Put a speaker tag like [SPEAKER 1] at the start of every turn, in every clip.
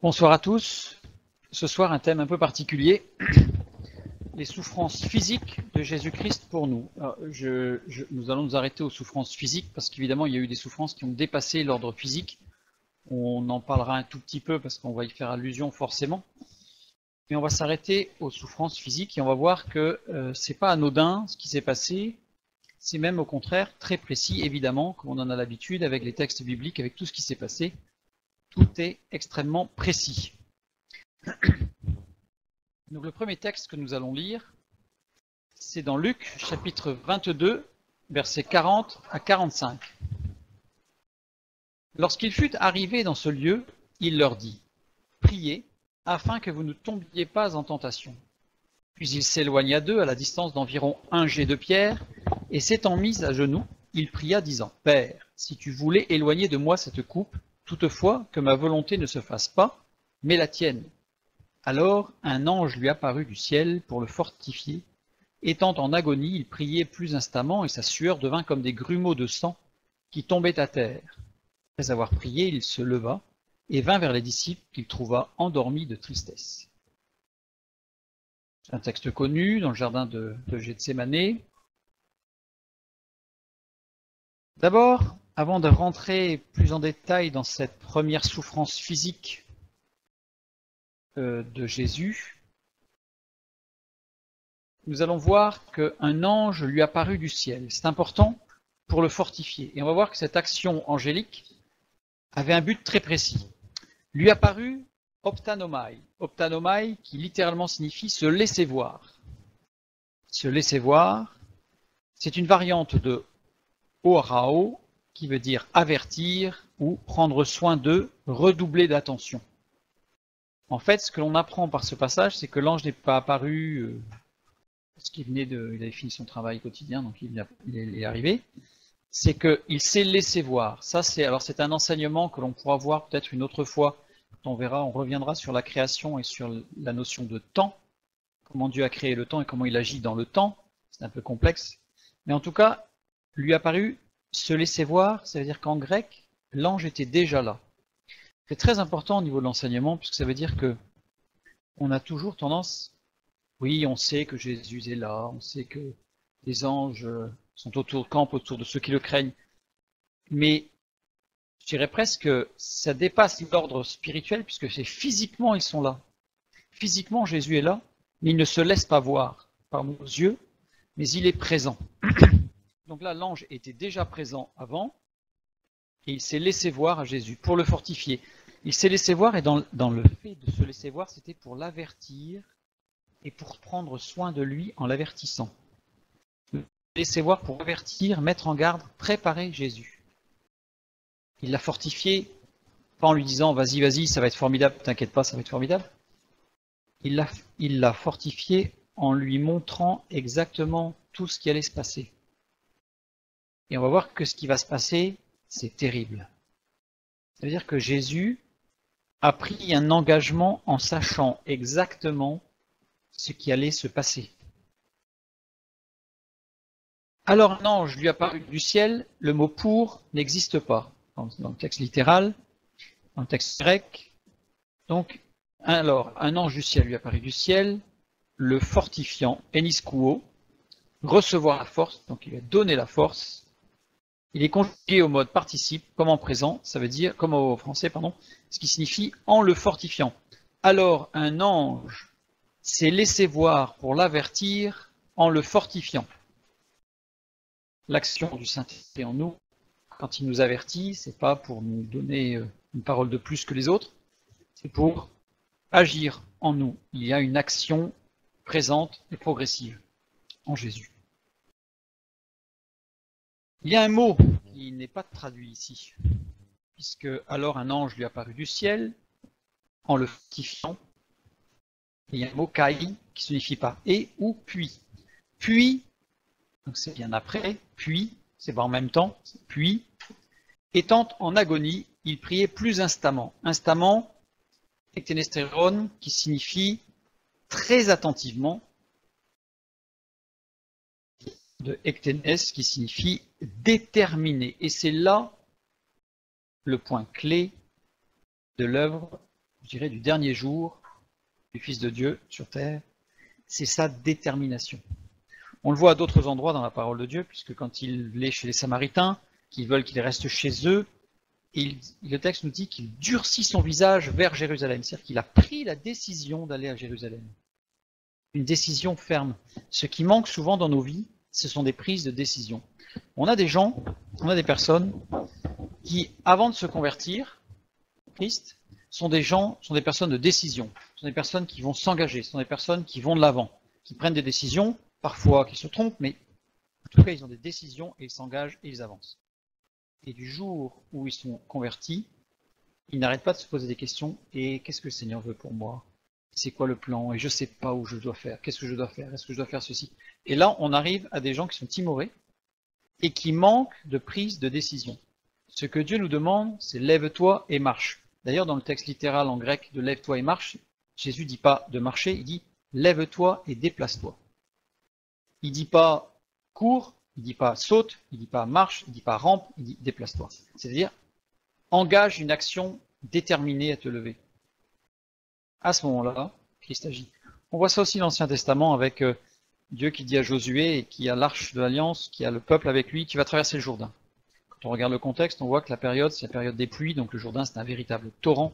[SPEAKER 1] Bonsoir à tous. Ce soir, un thème un peu particulier, les souffrances physiques de Jésus-Christ pour nous. Alors, nous allons nous arrêter aux souffrances physiques parce qu'évidemment, il y a eu des souffrances qui ont dépassé l'ordre physique. On en parlera un tout petit peu parce qu'on va y faire allusion forcément. Mais on va s'arrêter aux souffrances physiques et on va voir que c'est pas anodin ce qui s'est passé. C'est même au contraire très précis, évidemment, comme on en a l'habitude avec les textes bibliques, avec tout ce qui s'est passé. Tout est extrêmement précis. Donc le premier texte que nous allons lire, c'est dans Luc, chapitre 22, versets 40 à 45. Lorsqu'il fut arrivé dans ce lieu, il leur dit, « Priez, afin que vous ne tombiez pas en tentation. » Puis il s'éloigna d'eux à la distance d'environ un jet de pierre, et s'étant mis à genoux, il pria, disant, « Père, si tu voulais éloigner de moi cette coupe, toutefois que ma volonté ne se fasse pas, mais la tienne. » Alors un ange lui apparut du ciel pour le fortifier. Étant en agonie, il priait plus instamment, et sa sueur devint comme des grumeaux de sang qui tombaient à terre. Après avoir prié, il se leva et vint vers les disciples qu'il trouva endormis de tristesse. C'est un texte connu dans le jardin de Gethsémanée. D'abord, avant de rentrer plus en détail dans cette première souffrance physique de Jésus, nous allons voir qu'un ange lui apparut du ciel. C'est important pour le fortifier. Et on va voir que cette action angélique avait un but très précis. Lui apparut optanomai. Optanomai qui littéralement signifie se laisser voir. Se laisser voir, c'est une variante de orao qui veut dire avertir ou prendre soin de, redoubler d'attention. En fait, ce que l'on apprend par ce passage, c'est que l'ange n'est pas apparu parce qu'il avait fini son travail quotidien, donc il est arrivé. C'est qu'il s'est laissé voir. Ça, c'est un enseignement que l'on pourra voir peut-être une autre fois. On verra, on reviendra sur la création et sur la notion de temps, comment Dieu a créé le temps et comment il agit dans le temps. C'est un peu complexe. Mais en tout cas, lui apparu se laisser voir, ça veut dire qu'en grec, l'ange était déjà là. C'est très important au niveau de l'enseignement, puisque ça veut dire que on a toujours tendance, oui, on sait que Jésus est là, on sait que les anges campent autour de ceux qui le craignent, mais je dirais presque que ça dépasse l'ordre spirituel, puisque c'est physiquement ils sont là. Physiquement, Jésus est là, mais il ne se laisse pas voir par nos yeux, mais il est présent. Donc là, l'ange était déjà présent avant, et il s'est laissé voir à Jésus pour le fortifier. Il s'est laissé voir, et dans le fait de se laisser voir, c'était pour l'avertir et pour prendre soin de lui en l'avertissant. Laisser voir pour avertir, mettre en garde, préparer Jésus. Il l'a fortifié, pas en lui disant vas-y, vas-y, ça va être formidable, t'inquiète pas, ça va être formidable. Il l'a fortifié en lui montrant exactement tout ce qui allait se passer. Et on va voir que ce qui va se passer, c'est terrible. Ça veut dire que Jésus a pris un engagement en sachant exactement ce qui allait se passer. Alors un ange lui apparut du ciel, le mot pour n'existe pas dans le texte littéral, dans le texte grec. Donc, alors, un ange du ciel lui apparut du ciel, le fortifiant, eniskouo, recevoir la force, donc il a donné la force. Il est conjugué au mode participe, comme en présent, ça veut dire, comme au français, pardon, ce qui signifie en le fortifiant. Alors, un ange s'est laissé voir pour l'avertir en le fortifiant. L'action du Saint-Esprit en nous, quand il nous avertit, c'est pas pour nous donner une parole de plus que les autres, c'est pour agir en nous. Il y a une action présente et progressive en Jésus. Il y a un mot qui n'est pas traduit ici, puisque alors un ange lui apparut du ciel en le fortifiant. Il y a un mot kai qui signifie pas et ou puis. Puis, donc c'est bien après, puis, c'est pas en même temps, puis, étant en agonie, il priait plus instamment. Instamment, ektenestéron, qui signifie très attentivement, de ektenes, qui signifie déterminé. Et c'est là le point clé de l'œuvre je dirais, du dernier jour du Fils de Dieu sur terre. C'est sa détermination. On le voit à d'autres endroits dans la parole de Dieu, puisque quand il est chez les Samaritains, qu'ils veulent qu'il reste chez eux, le texte nous dit qu'il durcit son visage vers Jérusalem. C'est-à-dire qu'il a pris la décision d'aller à Jérusalem. Une décision ferme. Ce qui manque souvent dans nos vies, ce sont des prises de décision. On a des gens, on a des personnes qui, avant de se convertir, Christ, sont des personnes de décision. Ce sont des personnes qui vont s'engager, ce sont des personnes qui vont de l'avant, qui prennent des décisions, parfois qui se trompent, mais en tout cas, ils ont des décisions et ils s'engagent et ils avancent. Et du jour où ils sont convertis, ils n'arrêtent pas de se poser des questions. Et qu'est-ce que le Seigneur veut pour moi? C'est quoi le plan? Et je ne sais pas où je dois faire. Qu'est-ce que je dois faire? Est-ce que je dois faire ceci? Et là, on arrive à des gens qui sont timorés et qui manquent de prise de décision. Ce que Dieu nous demande, c'est lève-toi et marche. D'ailleurs, dans le texte littéral en grec de lève-toi et marche, Jésus ne dit pas de marcher, il dit lève-toi et déplace-toi. Il ne dit pas cours, il ne dit pas saute, il ne dit pas marche, il ne dit pas rampe, il dit déplace-toi. C'est-à-dire, engage une action déterminée à te lever. À ce moment-là, Christ agit. On voit ça aussi dans l'Ancien Testament avec Dieu qui dit à Josué, et qui a l'arche de l'Alliance, qui a le peuple avec lui, qui va traverser le Jourdain. Quand on regarde le contexte, on voit que la période, c'est la période des pluies, donc le Jourdain, c'est un véritable torrent.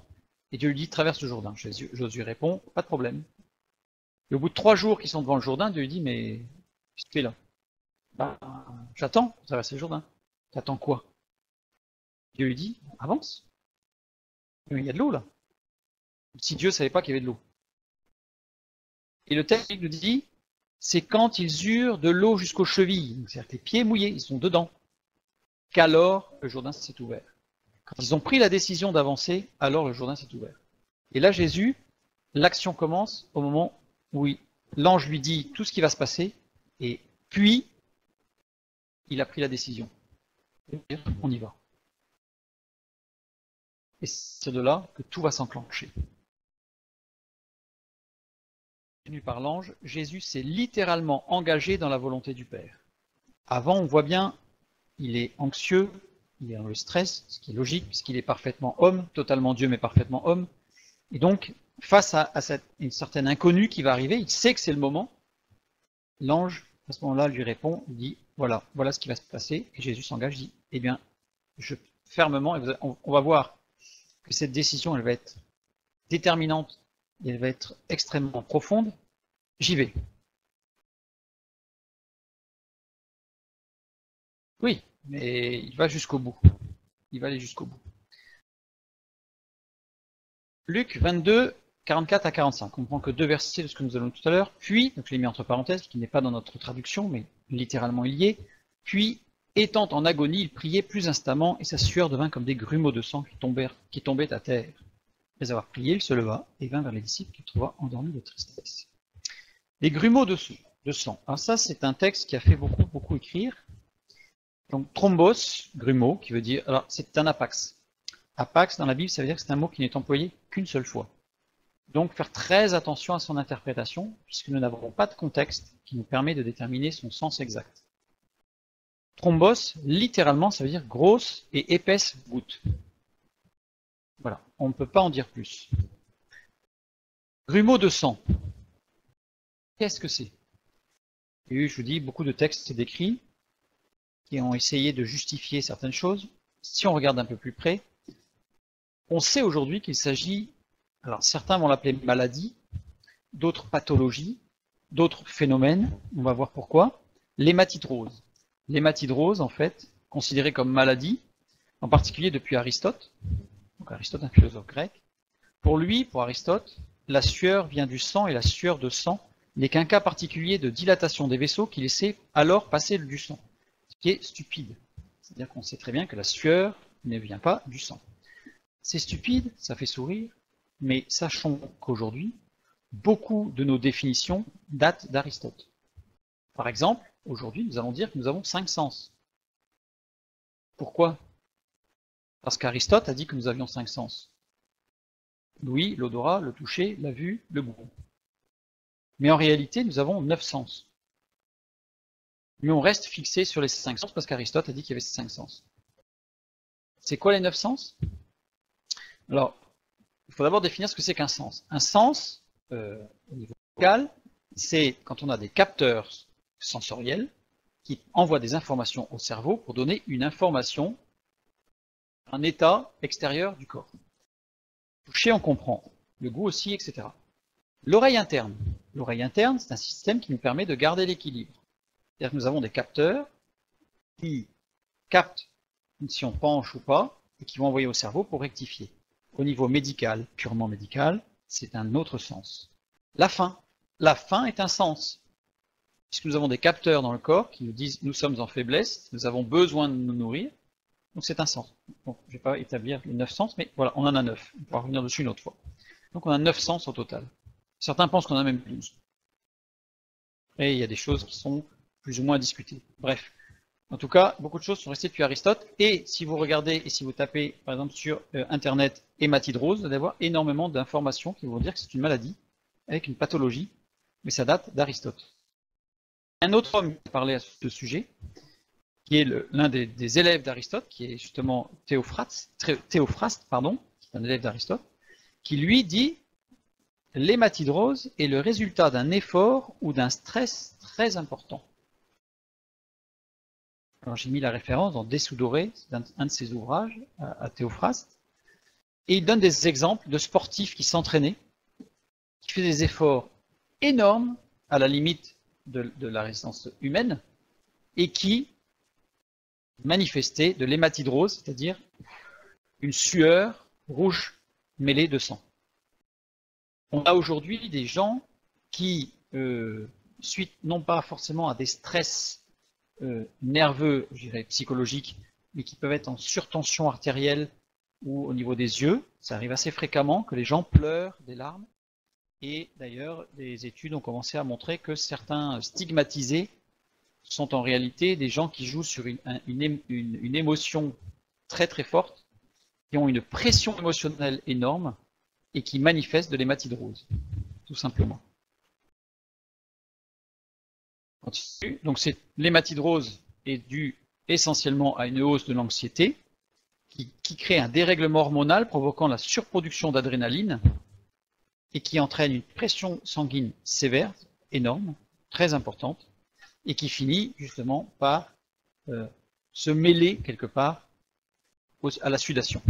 [SPEAKER 1] Et Dieu lui dit, traverse le Jourdain. Josué répond, pas de problème. Et au bout de 3 jours qu'ils sont devant le Jourdain, Dieu lui dit, mais qu'est-ce que tu fais là? Bah, j'attends pour traverser le Jourdain. T'attends quoi? Dieu lui dit, avance. Mais il y a de l'eau là. Si Dieu ne savait pas qu'il y avait de l'eau. Et le texte nous dit, c'est quand ils eurent de l'eau jusqu'aux chevilles, c'est-à-dire les pieds mouillés, ils sont dedans, qu'alors le Jourdain s'est ouvert. Quand ils ont pris la décision d'avancer, alors le Jourdain s'est ouvert. Et là, Jésus, l'action commence au moment où l'ange lui dit tout ce qui va se passer, et puis, il a pris la décision. On y va. Et c'est de là que tout va s'enclencher. Par l'ange, Jésus s'est littéralement engagé dans la volonté du Père. Avant, on voit bien, il est anxieux, il est dans le stress, ce qui est logique, puisqu'il est parfaitement homme, totalement Dieu, mais parfaitement homme. Et donc, face à une certaine inconnue qui va arriver, il sait que c'est le moment. L'ange, à ce moment-là, lui répond, il dit, voilà ce qui va se passer. Et Jésus s'engage, dit, eh bien, fermement, on va voir que cette décision, elle va être déterminante, et elle va être extrêmement profonde. J'y vais. Oui, mais il va jusqu'au bout. Il va aller jusqu'au bout. Luc 22, 44 à 45. On ne prend que 2 versets de ce que nous allons tout à l'heure. Puis, donc je l'ai mis entre parenthèses, qui n'est pas dans notre traduction, mais littéralement il y est. Puis, étant en agonie, il priait plus instamment, et sa sueur devint comme des grumeaux de sang qui tombaient à terre. Après avoir prié, il se leva et vint vers les disciples qu'il trouva endormis de tristesse. Les grumeaux de sang. Alors ça, c'est un texte qui a fait beaucoup écrire. Donc, thrombos, grumeau, qui veut dire... Alors, c'est un apax. Apax, dans la Bible, ça veut dire que c'est un mot qui n'est employé qu'une seule fois. Donc, faire très attention à son interprétation, puisque nous n'avons pas de contexte qui nous permet de déterminer son sens exact. Thrombos, littéralement, ça veut dire grosse et épaisse goutte. Voilà, on ne peut pas en dire plus. Grumeaux de sang. Qu'est-ce que c'est? Il y a eu, je vous dis, beaucoup de textes décrits qui ont essayé de justifier certaines choses. Si on regarde un peu plus près, on sait aujourd'hui qu'il s'agit, alors certains vont l'appeler maladie, d'autres pathologies, d'autres phénomènes, on va voir pourquoi. L'hématidrose. L'hématidrose, en fait, considérée comme maladie, en particulier depuis Aristote, donc Aristote, un philosophe grec. Pour lui, pour Aristote, la sueur vient du sang et la sueur de sang n'est qu'un cas particulier de dilatation des vaisseaux qui laissait alors passer du sang, ce qui est stupide. C'est-à-dire qu'on sait très bien que la sueur ne vient pas du sang. C'est stupide, ça fait sourire, mais sachons qu'aujourd'hui, beaucoup de nos définitions datent d'Aristote. Par exemple, aujourd'hui, nous allons dire que nous avons 5 sens. Pourquoi? Parce qu'Aristote a dit que nous avions 5 sens. L'ouïe, l'odorat, le toucher, la vue, le goût. Mais en réalité, nous avons 9 sens. Mais on reste fixé sur les 5 sens parce qu'Aristote a dit qu'il y avait 5 sens. C'est quoi les 9 sens? Alors, il faut d'abord définir ce que c'est qu'un sens. Un sens, au niveau vocal, c'est quand on a des capteurs sensoriels qui envoient des informations au cerveau pour donner une information, un état extérieur du corps. Toucher, on comprend. Le goût aussi, etc. L'oreille interne. L'oreille interne, c'est un système qui nous permet de garder l'équilibre. C'est-à-dire que nous avons des capteurs qui captent si on penche ou pas et qui vont envoyer au cerveau pour rectifier. Au niveau médical, purement médical, c'est un autre sens. La faim. La faim est un sens. Puisque nous avons des capteurs dans le corps qui nous disent nous sommes en faiblesse, nous avons besoin de nous nourrir. Donc c'est un sens. Bon, je ne vais pas établir les 9 sens, mais voilà, on en a 9. On pourra revenir dessus une autre fois. Donc on a 9 sens au total. Certains pensent qu'on en a même 12. Et il y a des choses qui sont plus ou moins discutées. Bref. En tout cas, beaucoup de choses sont restées depuis Aristote. Et si vous regardez et si vous tapez, par exemple, sur Internet hématidrose, vous allez avoir énormément d'informations qui vont dire que c'est une maladie avec une pathologie, mais ça date d'Aristote. Un autre homme qui parlait à ce sujet, qui est l'un des élèves d'Aristote, qui est justement Théophraste, qui est un élève d'Aristote, qui lui dit l'hématidrose est le résultat d'un effort ou d'un stress très important. Alors j'ai mis la référence dans Dessous dorés, c'est un de ses ouvrages à Théophraste, et il donne des exemples de sportifs qui s'entraînaient, qui faisaient des efforts énormes à la limite de la résistance humaine, et qui manifestaient de l'hématidrose, c'est-à-dire une sueur rouge mêlée de sang. On a aujourd'hui des gens qui, suite non pas forcément à des stress nerveux, je dirais psychologiques, mais qui peuvent être en surtension artérielle ou au niveau des yeux, ça arrive assez fréquemment que les gens pleurent des larmes. Et d'ailleurs, des études ont commencé à montrer que certains stigmatisés sont en réalité des gens qui jouent sur une émotion très très forte, qui ont une pression émotionnelle énorme et qui manifestent de l'hématidrose, tout simplement. Donc l'hématidrose est due essentiellement à une hausse de l'anxiété qui crée un dérèglement hormonal provoquant la surproduction d'adrénaline et qui entraîne une pression sanguine sévère, énorme, très importante, et qui finit justement par se mêler quelque part à la sudation.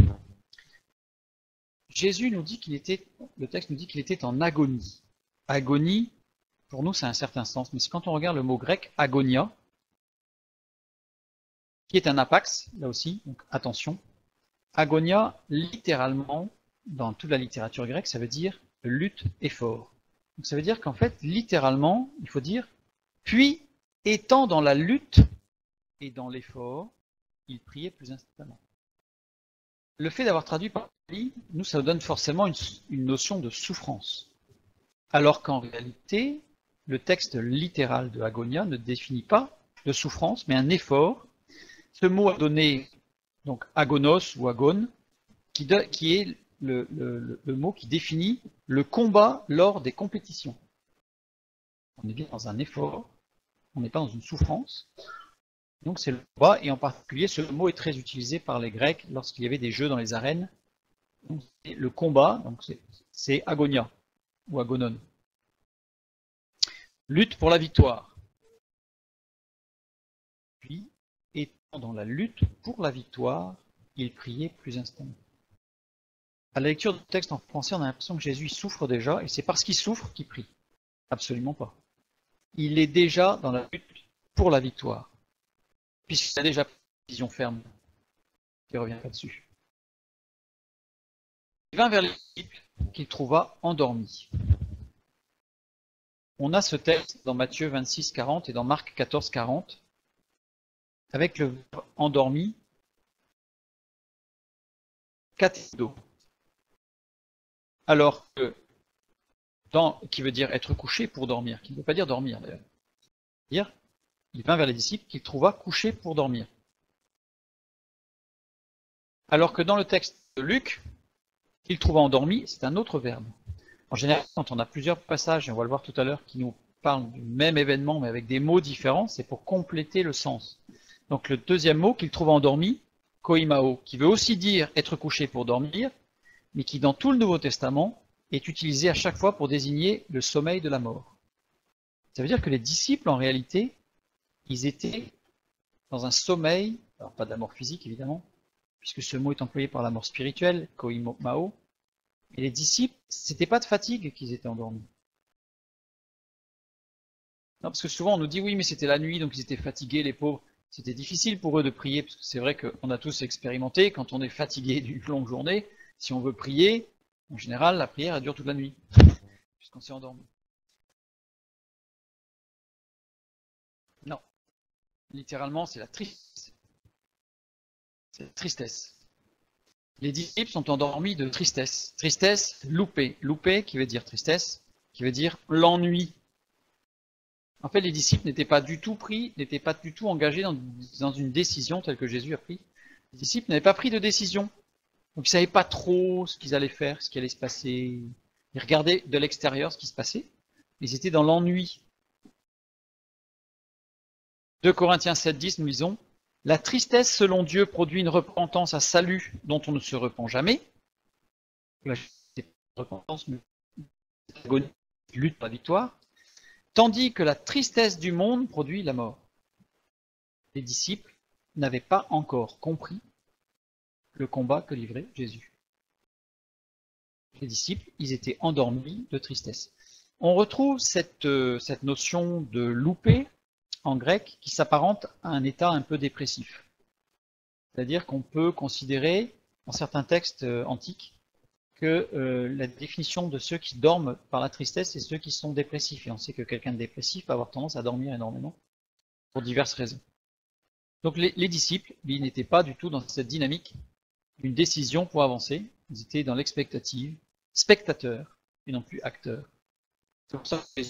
[SPEAKER 1] Jésus nous dit le texte nous dit qu'il était en agonie. Agonie, pour nous, ça a un certain sens, mais c'est quand on regarde le mot grec agonia, qui est un apax, là aussi, donc attention. Agonia, littéralement, dans toute la littérature grecque, ça veut dire lutte, effort. Donc ça veut dire qu'en fait, littéralement, il faut dire, puis étant dans la lutte et dans l'effort, il priait plus instamment. Le fait d'avoir traduit par lui, nous, ça nous donne forcément une notion de souffrance. Alors qu'en réalité, le texte littéral de agonia ne définit pas de souffrance, mais un effort. Ce mot a donné donc agonos ou agone, qui est le mot qui définit le combat lors des compétitions. On est bien dans un effort, on n'est pas dans une souffrance. Donc c'est le combat, et en particulier ce mot est très utilisé par les Grecs lorsqu'il y avait des jeux dans les arènes. Donc, le combat, donc c'est agonia ou agonon. Lutte pour la victoire. Puis, étant dans la lutte pour la victoire, il priait plus instamment. À la lecture du texte en français, on a l'impression que Jésus souffre déjà, et c'est parce qu'il souffre qu'il prie. Absolument pas. Il est déjà dans la lutte pour la victoire, puisqu'il a déjà une vision ferme, qui ne revient pas dessus. Il vint vers les disciples qu'il trouva endormis. On a ce texte dans Matthieu 26, 40 et dans Marc 14, 40, avec le verbe endormi, katédo. Alors que, qui veut dire être couché pour dormir, qui ne veut pas dire dormir d'ailleurs. Dire, il vint vers les disciples qu'il trouva couché pour dormir. Alors que dans le texte de Luc, qu'il trouva endormi, c'est un autre verbe. En général, quand on a plusieurs passages, et on va le voir tout à l'heure, qui nous parlent du même événement, mais avec des mots différents, c'est pour compléter le sens. Donc le deuxième mot qu'il trouva endormi, koimao, qui veut aussi dire être couché pour dormir, mais qui dans tout le Nouveau Testament est utilisé à chaque fois pour désigner le sommeil de la mort. Ça veut dire que les disciples, en réalité, ils étaient dans un sommeil, alors pas de la mort physique évidemment, puisque ce mot est employé par la mort spirituelle, koimao, et les disciples, c'était pas de fatigue qu'ils étaient endormis. Non, parce que souvent on nous dit oui, mais c'était la nuit, donc ils étaient fatigués, les pauvres. C'était difficile pour eux de prier, parce que c'est vrai qu'on a tous expérimenté, quand on est fatigué d'une longue journée, si on veut prier, en général, la prière elle dure toute la nuit, puisqu'on s'est endormi. Non, littéralement, c'est la tristesse. C'est la tristesse. Les disciples sont endormis de tristesse. Tristesse loupée. Loupée qui veut dire tristesse, qui veut dire l'ennui. En fait, les disciples n'étaient pas du tout pris, n'étaient pas du tout engagés dans une décision telle que Jésus a pris. Les disciples n'avaient pas pris de décision. Donc ils ne savaient pas trop ce qu'ils allaient faire, ce qui allait se passer. Ils regardaient de l'extérieur ce qui se passait. Ils étaient dans l'ennui. 2 Corinthiens 7,10, nous lisons « La tristesse selon Dieu produit une repentance à salut dont on ne se repent jamais. » La repentance, agonie, lutte, pas victoire. Tandis que la tristesse du monde produit la mort. Les disciples n'avaient pas encore compris le combat que livrait Jésus. Les disciples, ils étaient endormis de tristesse. On retrouve cette notion de louper en grec qui s'apparente à un état un peu dépressif. C'est-à-dire qu'on peut considérer, dans certains textes antiques, que la définition de ceux qui dorment par la tristesse, c'est ceux qui sont dépressifs. Et on sait que quelqu'un de dépressif va avoir tendance à dormir énormément, pour diverses raisons. Donc les disciples, ils n'étaient pas du tout dans cette dynamique d'une décision pour avancer. Ils étaient dans l'expectative, spectateurs, et non plus acteurs. C'est pour ça que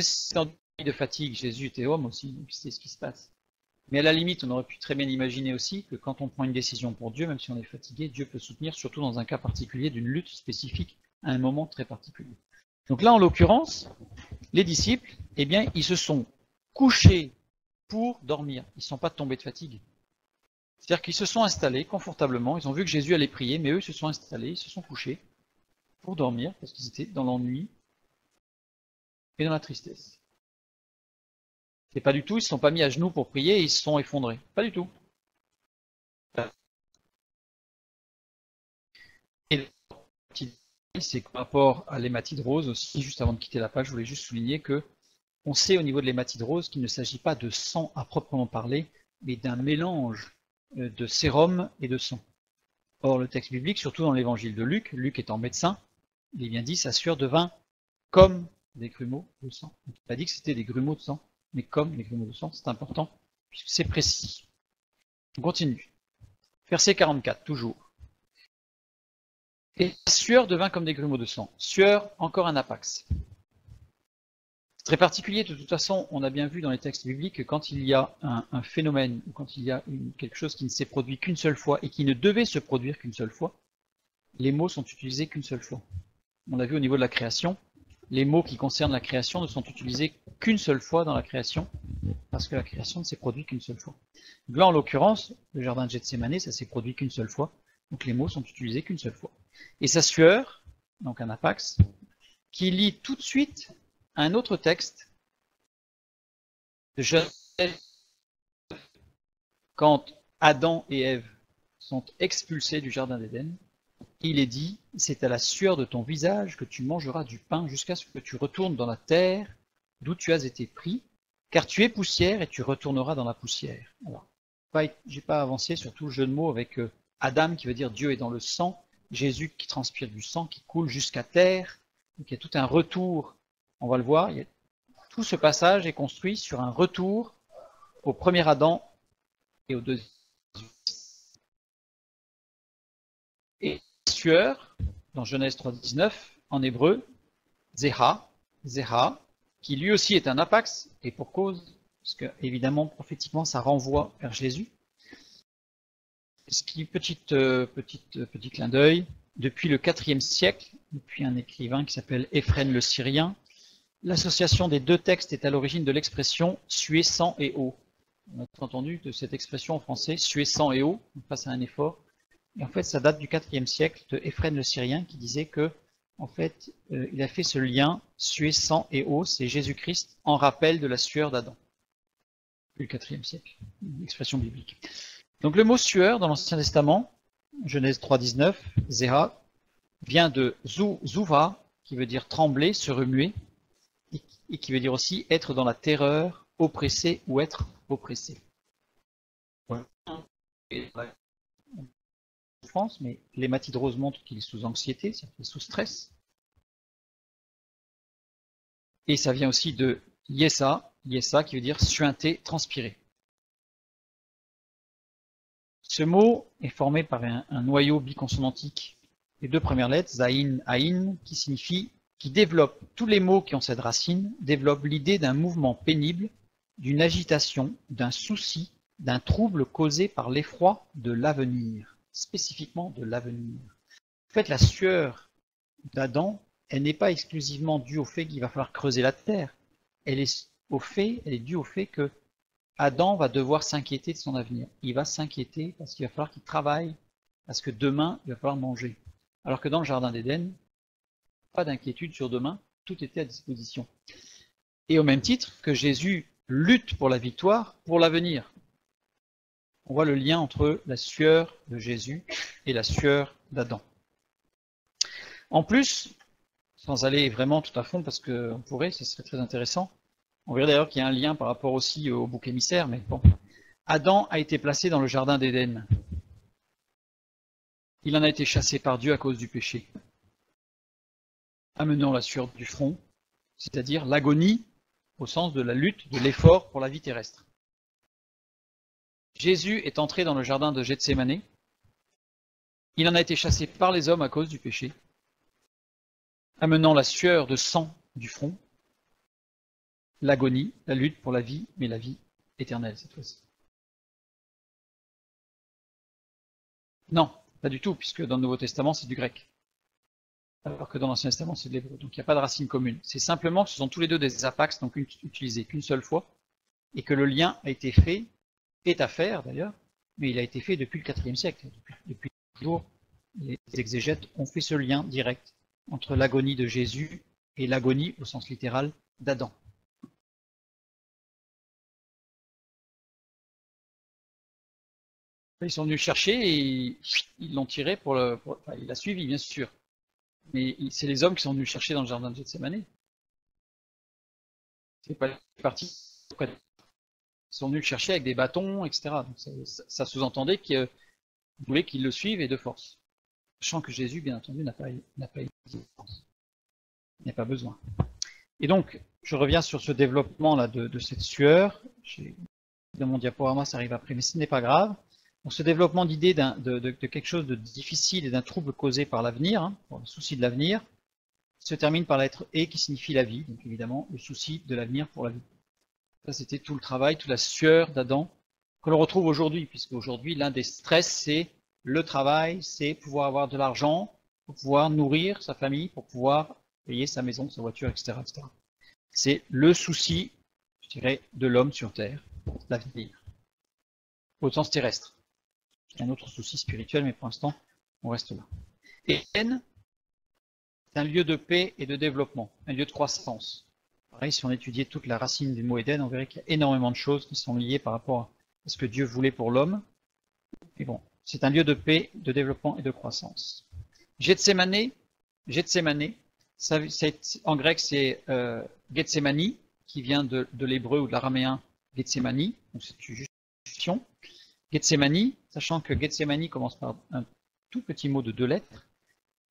[SPEAKER 1] c'est en de fatigue, Jésus était homme aussi, donc c'est ce qui se passe. Mais à la limite, on aurait pu très bien imaginer aussi que quand on prend une décision pour Dieu, même si on est fatigué, Dieu peut soutenir, surtout dans un cas particulier d'une lutte spécifique à un moment très particulier. Donc là, en l'occurrence, les disciples, eh bien, ils se sont couchés pour dormir. Ils ne sont pas tombés de fatigue. C'est-à-dire qu'ils se sont installés confortablement, ils ont vu que Jésus allait prier, mais eux, ils se sont installés, ils se sont couchés pour dormir, parce qu'ils étaient dans l'ennui et dans la tristesse. C'est pas du tout, ils se sont pas mis à genoux pour prier et ils se sont effondrés. Pas du tout. Et c'est par rapport à l'hématite rose aussi, juste avant de quitter la page, je voulais juste souligner que on sait au niveau de l'hématite rose qu'il ne s'agit pas de sang à proprement parler, mais d'un mélange de sérum et de sang. Or, le texte biblique, surtout dans l'évangile de Luc, Luc étant médecin, il est bien dit, sa sueur devint comme des grumeaux de sang. Il n'a pas dit que c'était des grumeaux de sang, mais comme les grumeaux de sang, c'est important, puisque c'est précis. On continue. Verset 44, toujours. Et la sueur devint comme des grumeaux de sang. Sueur, encore un apax. C'est très particulier, de toute façon, on a bien vu dans les textes bibliques que quand il y a un phénomène, ou quand il y a quelque chose qui ne s'est produit qu'une seule fois, et qui ne devait se produire qu'une seule fois, les mots sont utilisés qu'une seule fois. On l'a vu au niveau de la création, les mots qui concernent la création ne sont utilisés qu'une seule fois dans la création, parce que la création ne s'est produite qu'une seule fois. Donc là, en l'occurrence, le jardin de Gethsémanée, ça s'est produit qu'une seule fois, donc les mots sont utilisés qu'une seule fois. Et sa sueur, donc un apax, qui lie tout de suite un autre texte de Genèse, quand Adam et Ève sont expulsés du jardin d'Éden, il est dit, c'est à la sueur de ton visage que tu mangeras du pain jusqu'à ce que tu retournes dans la terre d'où tu as été pris, car tu es poussière et tu retourneras dans la poussière. Alors, j'ai pas avancé sur tout le jeu de mots avec Adam qui veut dire Dieu est dans le sang, Jésus qui transpire du sang, qui coule jusqu'à terre, donc il y a tout un retour, on va le voir, tout ce passage est construit sur un retour au premier Adam et au deuxième. Et sueur, dans Genèse 3,19, en hébreu, Zéha, qui lui aussi est un apax, et pour cause, parce que évidemment, prophétiquement, ça renvoie vers Jésus. Petit clin d'œil, depuis le IVe siècle, depuis un écrivain qui s'appelle Éphrem le Syrien, l'association des deux textes est à l'origine de l'expression suer sang et eau. On a entendu de cette expression en français, suer sang et eau, face à un effort. Et en fait, ça date du IVe siècle de Éphrem le Syrien qui disait que, en fait, il a fait ce lien suer sang et eau, c'est Jésus-Christ, en rappel de la sueur d'Adam. Le IVe siècle, une expression biblique. Donc le mot sueur dans l'Ancien Testament, Genèse 3,19, Zéha, vient de Zouva, qui veut dire trembler, se remuer, et qui veut dire aussi être dans la terreur, oppressé ou être oppressé. Voilà. France, mais l'hématite rose montre qu'il est sous anxiété, c'est-à-dire qu'il est sous stress. Et ça vient aussi de Yessa qui veut dire suinter, transpirer. Ce mot est formé par un noyau biconsonantique. Les deux premières lettres, Zaïn, Aïn, qui développe, tous les mots qui ont cette racine, développent l'idée d'un mouvement pénible, d'une agitation, d'un souci, d'un trouble causé par l'effroi de l'avenir, spécifiquement de l'avenir. En fait, la sueur d'Adam, elle n'est pas exclusivement due au fait qu'il va falloir creuser la terre. Elle est due au fait que Adam va devoir s'inquiéter de son avenir. Il va s'inquiéter parce qu'il va falloir qu'il travaille, parce que demain, il va falloir manger. Alors que dans le jardin d'Éden, pas d'inquiétude sur demain, tout était à disposition. Et au même titre que Jésus lutte pour la victoire, pour l'avenir. On voit le lien entre la sueur de Jésus et la sueur d'Adam. En plus, sans aller vraiment tout à fond, parce qu'on pourrait, ce serait très intéressant, on verrait d'ailleurs qu'il y a un lien par rapport aussi au bouc émissaire, mais bon. Adam a été placé dans le jardin d'Éden. Il en a été chassé par Dieu à cause du péché, amenant la sueur du front, c'est-à-dire l'agonie au sens de la lutte, de l'effort pour la vie terrestre. Jésus est entré dans le jardin de Gethsémané. Il en a été chassé par les hommes à cause du péché, amenant la sueur de sang du front, l'agonie, la lutte pour la vie, mais la vie éternelle cette fois-ci. Non, pas du tout, puisque dans le Nouveau Testament, c'est du grec. Alors que dans l'Ancien Testament, c'est de l'hébreu. Donc il n'y a pas de racine commune. C'est simplement que ce sont tous les deux des apax, donc utilisés qu'une seule fois, et que le lien a été fait, est à faire d'ailleurs, mais il a été fait depuis le IVe siècle. Depuis toujours, les exégètes ont fait ce lien direct entre l'agonie de Jésus et l'agonie, au sens littéral, d'Adam. Ils sont venus chercher et ils l'ont tiré enfin, il l'a suivi, bien sûr. Mais c'est les hommes qui sont venus chercher dans le jardin de Gethsémané. C'est pas parti. Ils sont venus le chercher avec des bâtons, etc. Donc ça sous-entendait qu'ils voulaient qu'ils le suivent et de force. Sachant que Jésus, bien entendu, n'a pas eu de force. Il n'y a pas besoin. Et donc, je reviens sur ce développement-là de cette sueur. Dans mon diaporama, ça arrive après, mais ce n'est pas grave. Donc, ce développement d'idée de quelque chose de difficile et d'un trouble causé par l'avenir, hein, le souci de l'avenir, se termine par la lettre E qui signifie la vie. Donc évidemment, le souci de l'avenir pour la vie. Ça, c'était tout le travail, toute la sueur d'Adam que l'on retrouve aujourd'hui, puisque aujourd'hui, l'un des stress, c'est le travail, c'est pouvoir avoir de l'argent, pour pouvoir nourrir sa famille, pour pouvoir payer sa maison, sa voiture, etc. etc. C'est le souci, je dirais, de l'homme sur Terre, l'avenir, au sens terrestre. Il y a un autre souci spirituel, mais pour l'instant, on reste là. Et Éden, c'est un lieu de paix et de développement, un lieu de croissance. Pareil, si on étudiait toute la racine du mot Éden, on verrait qu'il y a énormément de choses qui sont liées par rapport à ce que Dieu voulait pour l'homme. Mais bon, c'est un lieu de paix, de développement et de croissance. Gethsémané, en grec c'est Gethsémani, qui vient de l'hébreu ou de l'araméen Gethsémani, donc c'est une justification. Gethsémani, sachant que Gethsémani commence par un tout petit mot de 2 lettres,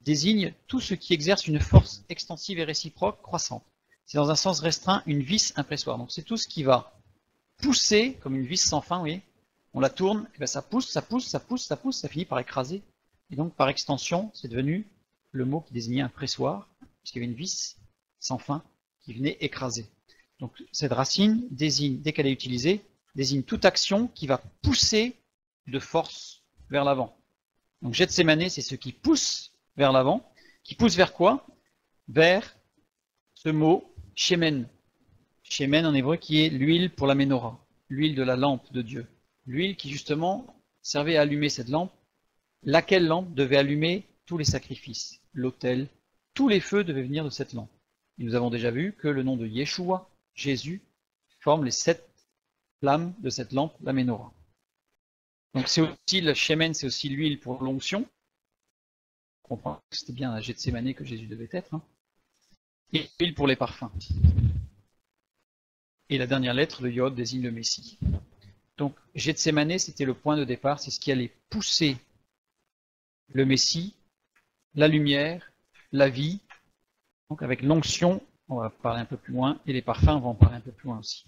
[SPEAKER 1] désigne tout ce qui exerce une force extensive et réciproque croissante. C'est dans un sens restreint une vis impressoire. Donc c'est tout ce qui va pousser, comme une vis sans fin, vous voyez, on la tourne, et bien ça pousse, ça pousse, ça pousse, ça pousse, ça finit par écraser. Et donc par extension, c'est devenu le mot qui désignait un pressoir, puisqu'il y avait une vis sans fin qui venait écraser. Donc cette racine désigne, dès qu'elle est utilisée, désigne toute action qui va pousser de force vers l'avant. Donc Gethsémané, c'est ce qui pousse vers l'avant. Qui pousse vers quoi? Vers ce mot shemen. Shemen en hébreu qui est l'huile pour la menorah, l'huile de la lampe de Dieu. L'huile qui justement servait à allumer cette lampe laquelle lampe devait allumer tous les sacrifices, l'autel, tous les feux devaient venir de cette lampe. Et nous avons déjà vu que le nom de Yeshua, Jésus, forme les 7 flammes de cette lampe, la menorah. Donc c'est aussi le shemen, c'est aussi l'huile pour l'onction. On comprend que c'était bien à Gethsémané que Jésus devait être. Hein. Et l'huile pour les parfums. Et la dernière lettre, le yod, désigne le Messie. Donc Gethsémané, c'était le point de départ, c'est ce qui allait pousser le Messie, la lumière, la vie. Donc avec l'onction, on va parler un peu plus loin, et les parfums, on va en parler un peu plus loin aussi.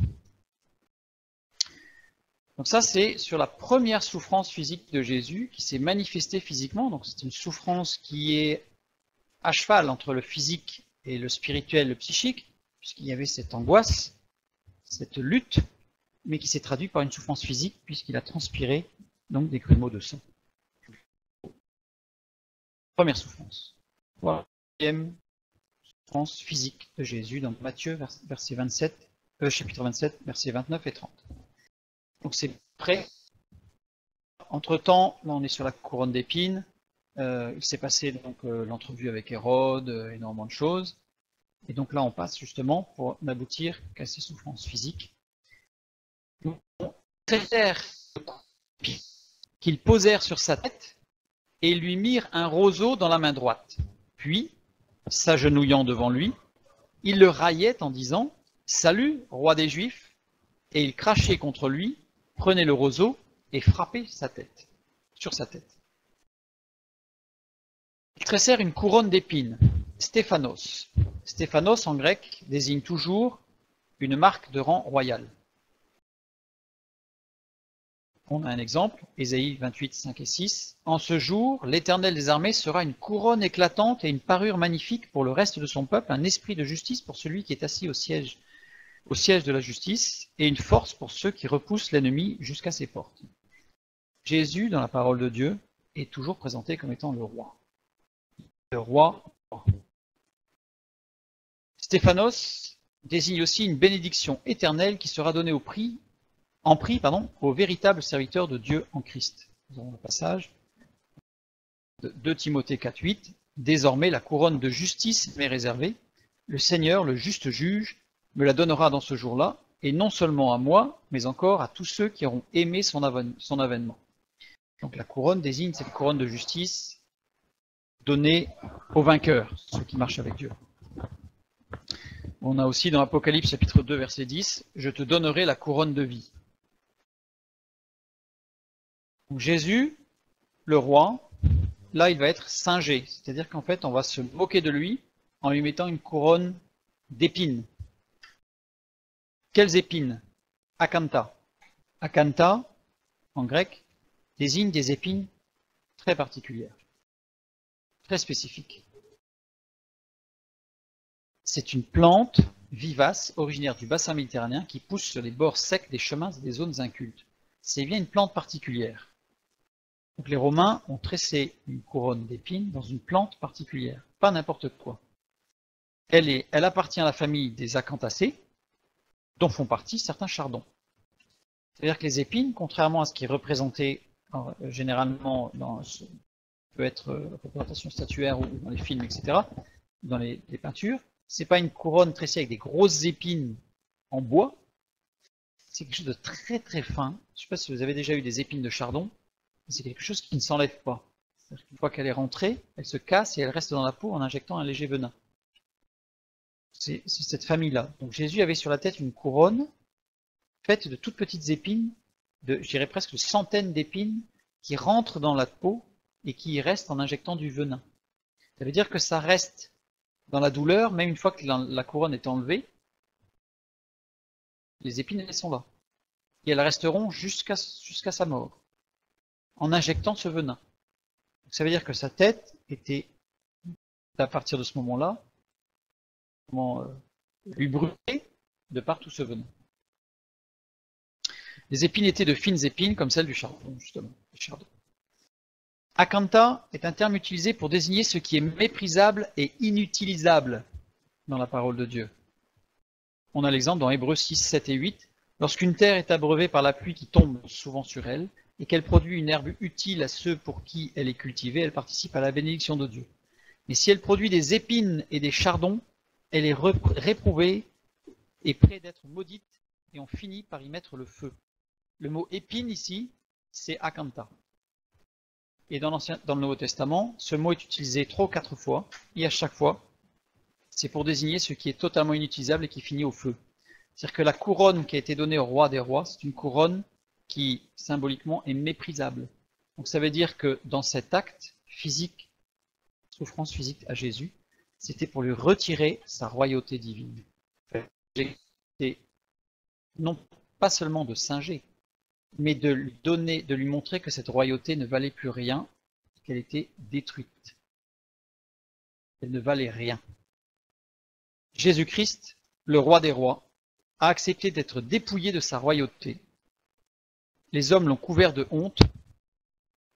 [SPEAKER 1] Donc ça, c'est sur la première souffrance physique de Jésus qui s'est manifestée physiquement. Donc c'est une souffrance qui est à cheval entre le physique et le spirituel, le psychique, puisqu'il y avait cette angoisse, cette lutte, mais qui s'est traduite par une souffrance physique, puisqu'il a transpiré donc des grumeaux de sang. Première souffrance. Voilà. Deuxième souffrance physique de Jésus dans Matthieu, chapitre 27, versets 29 et 30. Donc c'est prêt. Entre-temps, là on est sur la couronne d'épines. Il s'est passé donc l'entrevue avec Hérode, énormément de choses. Et donc là on passe justement pour n'aboutir qu'à ces souffrances physiques. Ils traitèrent qu'ils posèrent sur sa tête et lui mirent un roseau dans la main droite. Puis, s'agenouillant devant lui, ils le raillaient en disant « Salut, roi des Juifs !» Et ils crachaient contre lui, prenaient le roseau et frappaient sur sa tête. Ils tressèrent une couronne d'épines, Stéphanos. Stéphanos en grec désigne toujours une marque de rang royal. On a un exemple, Ésaïe 28, 5 et 6. « En ce jour, l'Éternel des armées sera une couronne éclatante et une parure magnifique pour le reste de son peuple, un esprit de justice pour celui qui est assis au siège de la justice, et une force pour ceux qui repoussent l'ennemi jusqu'à ses portes. » Jésus, dans la parole de Dieu, est toujours présenté comme étant le roi. Le roi. Stéphanos désigne aussi une bénédiction éternelle qui sera donnée en prix aux véritables serviteurs de Dieu en Christ. Nous avons le passage de 2 Timothée 4,8. Désormais, la couronne de justice m'est réservée. Le Seigneur, le juste juge, me la donnera dans ce jour-là, et non seulement à moi, mais encore à tous ceux qui auront aimé son avènement. Donc la couronne désigne cette couronne de justice donnée aux vainqueurs, ceux qui marchent avec Dieu. On a aussi dans Apocalypse chapitre 2 verset 10, « Je te donnerai la couronne de vie ». Donc Jésus, le roi, là il va être singé, c'est-à-dire qu'en fait on va se moquer de lui en lui mettant une couronne d'épines. Quelles épines? Akantha. Akantha, en grec, désigne des épines très particulières, très spécifiques. C'est une plante vivace originaire du bassin méditerranéen qui pousse sur les bords secs des chemins et des zones incultes. C'est bien une plante particulière. Donc les Romains ont tressé une couronne d'épines dans une plante particulière, pas n'importe quoi. Elle appartient à la famille des Acanthacées, dont font partie certains chardons. C'est-à-dire que les épines, contrairement à ce qui est représenté généralement peut être la représentation statuaire ou dans les films, etc., dans les peintures, c'est pas une couronne tressée avec des grosses épines en bois, c'est quelque chose de très très fin. Je ne sais pas si vous avez déjà eu des épines de chardon, mais c'est quelque chose qui ne s'enlève pas. C'est-à-dire qu'une fois qu'elle est rentrée, elle se casse et elle reste dans la peau en injectant un léger venin. C'est cette famille-là. Donc Jésus avait sur la tête une couronne faite de toutes petites épines, je dirais presque centaines d'épines, qui rentrent dans la peau et qui y restent en injectant du venin. Ça veut dire que ça reste dans la douleur, même une fois que la couronne est enlevée, les épines elles sont là. Et elles resteront jusqu'à sa mort, en injectant ce venin. Donc ça veut dire que sa tête était, à partir de ce moment-là, lui brûler de par tout ce venin. Les épines étaient de fines épines, comme celles du chardon, justement. Akantha est un terme utilisé pour désigner ce qui est méprisable et inutilisable dans la parole de Dieu. On a l'exemple dans Hébreux 6, 7 et 8. Lorsqu'une terre est abreuvée par la pluie qui tombe souvent sur elle, et qu'elle produit une herbe utile à ceux pour qui elle est cultivée, elle participe à la bénédiction de Dieu. Mais si elle produit des épines et des chardons, elle est réprouvée et près d'être maudite, et on finit par y mettre le feu. Le mot épine ici, c'est akantha. Et dans le Nouveau Testament, ce mot est utilisé 3 ou 4 fois, et à chaque fois, c'est pour désigner ce qui est totalement inutilisable et qui finit au feu. C'est-à-dire que la couronne qui a été donnée au roi des rois, c'est une couronne qui, symboliquement, est méprisable. Donc ça veut dire que dans cet acte physique, souffrance physique à Jésus, c'était pour lui retirer sa royauté divine. Et non pas seulement de singer, mais de lui donner, de lui montrer que cette royauté ne valait plus rien, qu'elle était détruite. Elle ne valait rien. Jésus-Christ, le roi des rois, a accepté d'être dépouillé de sa royauté. Les hommes l'ont couvert de honte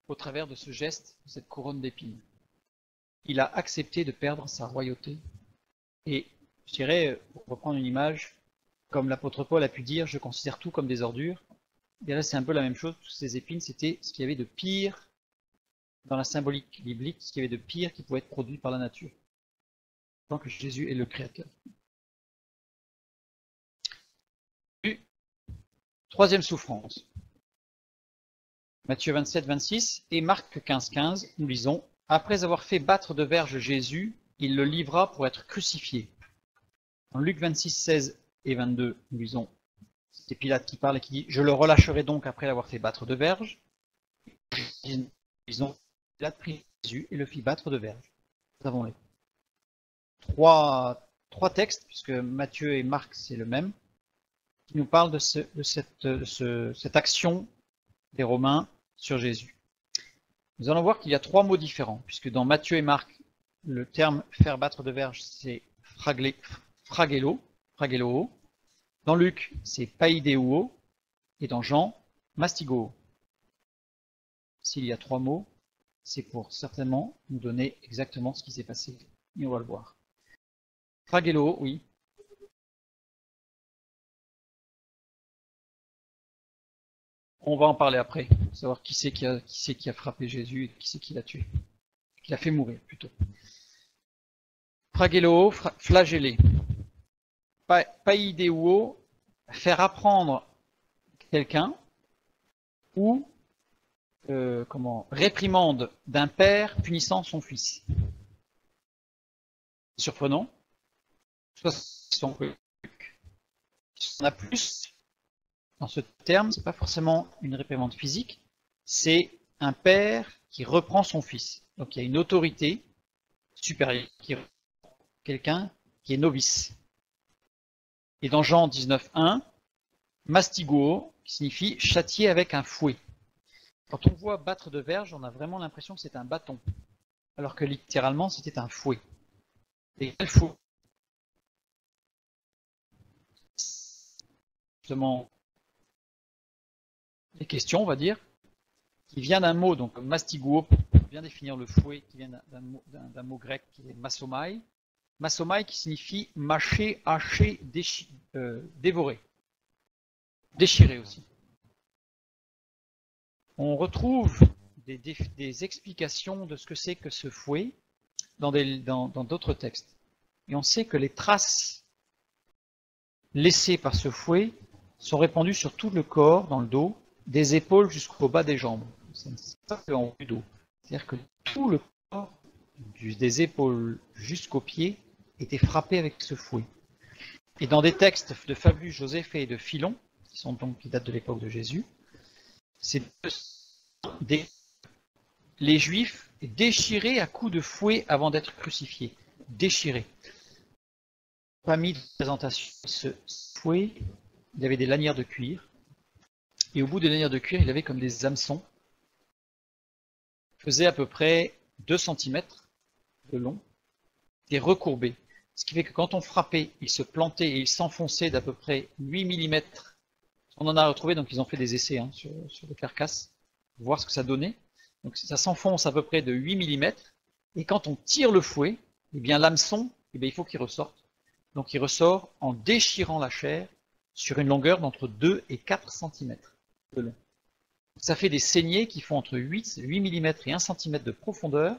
[SPEAKER 1] au travers de ce geste, de cette couronne d'épines. Il a accepté de perdre sa royauté. Et je dirais, pour reprendre une image, comme l'apôtre Paul a pu dire, je considère tout comme des ordures. Et là, c'est un peu la même chose. Toutes ces épines, c'était ce qu'il y avait de pire dans la symbolique biblique, ce qu'il y avait de pire qui pouvait être produit par la nature. Tant que Jésus est le Créateur. Troisième souffrance. Matthieu 27, 26 et Marc 15, 15, nous lisons « Après avoir fait battre de verge Jésus, il le livra pour être crucifié. » Dans Luc 26, 16 et 22, nous lisons « C'est Pilate qui parle et qui dit « Je le relâcherai donc après l'avoir fait battre de verge. » Nous lisons « Pilate prit Jésus et le fit battre de verge. » Nous avons les trois textes, puisque Matthieu et Marc, c'est le même, qui nous parlent de cette action des Romains sur Jésus. Nous allons voir qu'il y a 3 mots différents, puisque dans Matthieu et Marc, le terme faire battre de verge, c'est fragelo. Dans Luc, c'est paideuo, et dans Jean, mastigo. S'il y a 3 mots, c'est pour certainement nous donner exactement ce qui s'est passé. Et on va le voir. Fragelo, oui. On va en parler après, savoir qui c'est qui a frappé Jésus et qui c'est qui l'a tué. Qui l'a fait mourir, plutôt. Fragelo, flageller. Paideuo, faire apprendre quelqu'un, ou réprimande d'un père punissant son fils. Surprenant. On a plus dans ce terme, c'est pas forcément une réprimande physique, c'est un père qui reprend son fils. Donc il y a une autorité supérieure, quelqu'un qui est novice. Et dans Jean 19.1, mastigo, qui signifie châtier avec un fouet. Quand on voit battre de verge, on a vraiment l'impression que c'est un bâton, alors que littéralement c'était un fouet. Et quel fouet? Justement, les questions, on va dire, qui vient d'un mot, donc mastigo, pour bien définir le fouet, qui vient d'un mot grec qui est masomai. Masomai qui signifie mâcher, hacher, dévorer. Déchirer aussi. On retrouve des explications de ce que c'est que ce fouet dans d'autres textes. Et on sait que les traces laissées par ce fouet sont répandues sur tout le corps, dans le dos, des épaules jusqu'au bas des jambes. C'est ça en haut du dos. C'est-à-dire que tout le corps, des épaules jusqu'aux pieds, était frappé avec ce fouet. Et dans des textes de Fabius Joséphée et de Philon, qui datent de l'époque de Jésus, les Juifs déchiraient à coups de fouet avant d'être crucifiés. Déchirés. Pas mis de présentation. Ce fouet, il avait des lanières de cuir. Et au bout des lanières de cuir, il avait comme des hameçons. Il faisait à peu près 2 cm de long et recourbé. Ce qui fait que quand on frappait, il se plantait et il s'enfonçait d'à peu près 8 mm. On en a retrouvé, donc ils ont fait des essais sur des carcasses, pour voir ce que ça donnait. Donc ça s'enfonce à peu près de 8 mm. Et quand on tire le fouet, eh bien l'hameçon, eh bien, il faut qu'il ressorte. Donc il ressort en déchirant la chair sur une longueur d'entre 2 et 4 cm de long. Ça fait des saignées qui font entre 8 mm et 1 cm de profondeur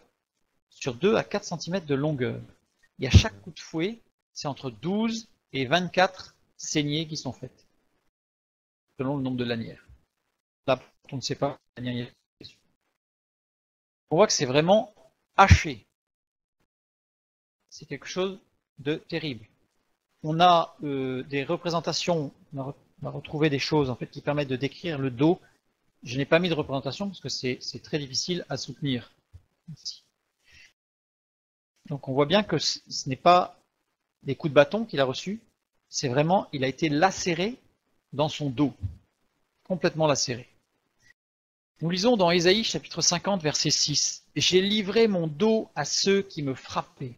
[SPEAKER 1] sur 2 à 4 cm de longueur. Et à chaque coup de fouet, c'est entre 12 et 24 saignées qui sont faites, selon le nombre de lanières. Là, on ne sait pas. On voit que c'est vraiment haché. C'est quelque chose de terrible. On a des représentations, on a retrouvé des choses en fait qui permettent de décrire le dos. Je n'ai pas mis de représentation parce que c'est très difficile à soutenir. Ici. Donc on voit bien que ce n'est pas des coups de bâton qu'il a reçus, c'est vraiment, il a été lacéré dans son dos, complètement lacéré. Nous lisons dans Ésaïe chapitre 50 verset 6, « J'ai livré mon dos à ceux qui me frappaient ».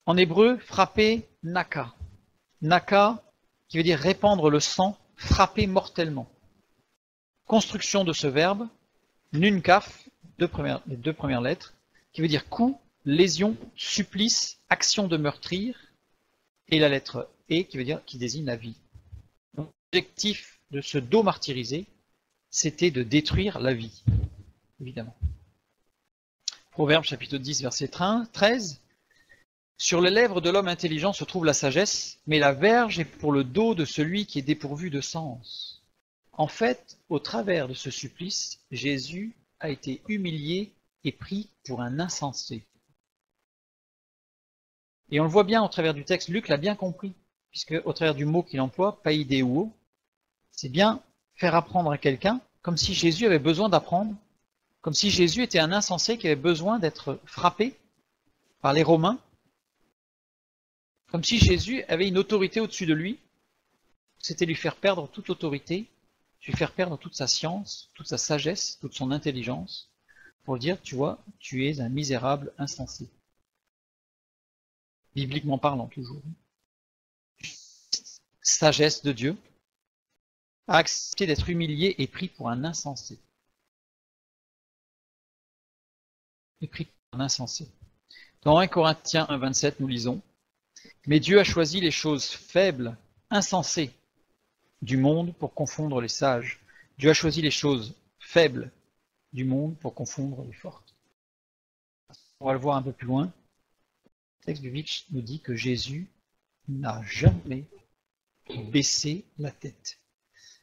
[SPEAKER 1] En hébreu, frapper, naka. Naka, qui veut dire répandre le sang, frapper mortellement. Construction de ce verbe, nunkaf, les deux premières lettres, qui veut dire coup, lésion, supplice, action de meurtrir, et la lettre E qui veut dire qui désigne la vie. L'objectif de ce dos martyrisé, c'était de détruire la vie, évidemment. Proverbe chapitre 10, verset 13. Sur les lèvres de l'homme intelligent se trouve la sagesse, mais la verge est pour le dos de celui qui est dépourvu de sens. En fait, au travers de ce supplice, Jésus a été humilié et pris pour un insensé. Et on le voit bien au travers du texte, Luc l'a bien compris, puisque au travers du mot qu'il emploie, païdéo, c'est bien faire apprendre à quelqu'un, comme si Jésus avait besoin d'apprendre, comme si Jésus était un insensé qui avait besoin d'être frappé par les Romains, comme si Jésus avait une autorité au-dessus de lui, c'était lui faire perdre toute autorité, lui faire perdre toute sa science, toute sa sagesse, toute son intelligence, pour dire, tu vois, tu es un misérable insensé. Bibliquement parlant, toujours. Sagesse de Dieu, a accepté d'être humilié et pris pour un insensé. Et pris pour un insensé. Dans 1 Corinthiens 1,27, nous lisons, « Mais Dieu a choisi les choses faibles, insensées, du monde pour confondre les sages. Dieu a choisi les choses faibles du monde pour confondre les fortes. » On va le voir un peu plus loin. Le texte biblique nous dit que Jésus n'a jamais baissé la tête.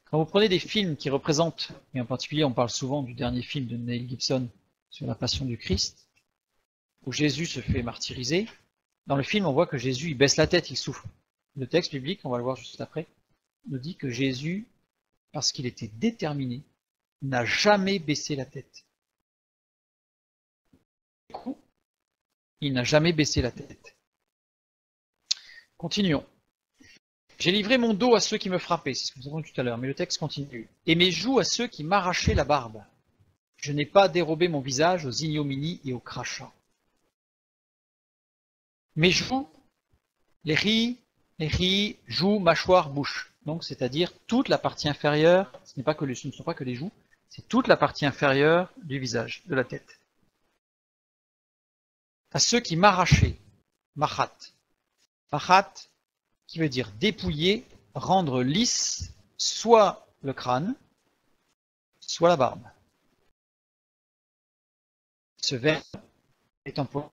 [SPEAKER 1] Quand vous prenez des films qui représentent, et en particulier on parle souvent du dernier film de Mel Gibson sur la Passion du Christ, où Jésus se fait martyriser, dans le film on voit que Jésus il baisse la tête, il souffre. Le texte biblique, on va le voir juste après, nous dit que Jésus, parce qu'il était déterminé, n'a jamais baissé la tête. Du coup, il n'a jamais baissé la tête. Continuons. J'ai livré mon dos à ceux qui me frappaient, c'est ce que nous avons dit tout à l'heure, mais le texte continue. Et mes joues à ceux qui m'arrachaient la barbe. Je n'ai pas dérobé mon visage aux ignominies et aux crachats. Mes joues, les ris, joues, mâchoire, bouche. Donc, c'est-à-dire toute la partie inférieure, ce ne sont pas que les joues, c'est toute la partie inférieure du visage, de la tête. À ceux qui m'arrachaient, machat. Machat, qui veut dire dépouiller, rendre lisse, soit le crâne, soit la barbe. Ce verbe est employé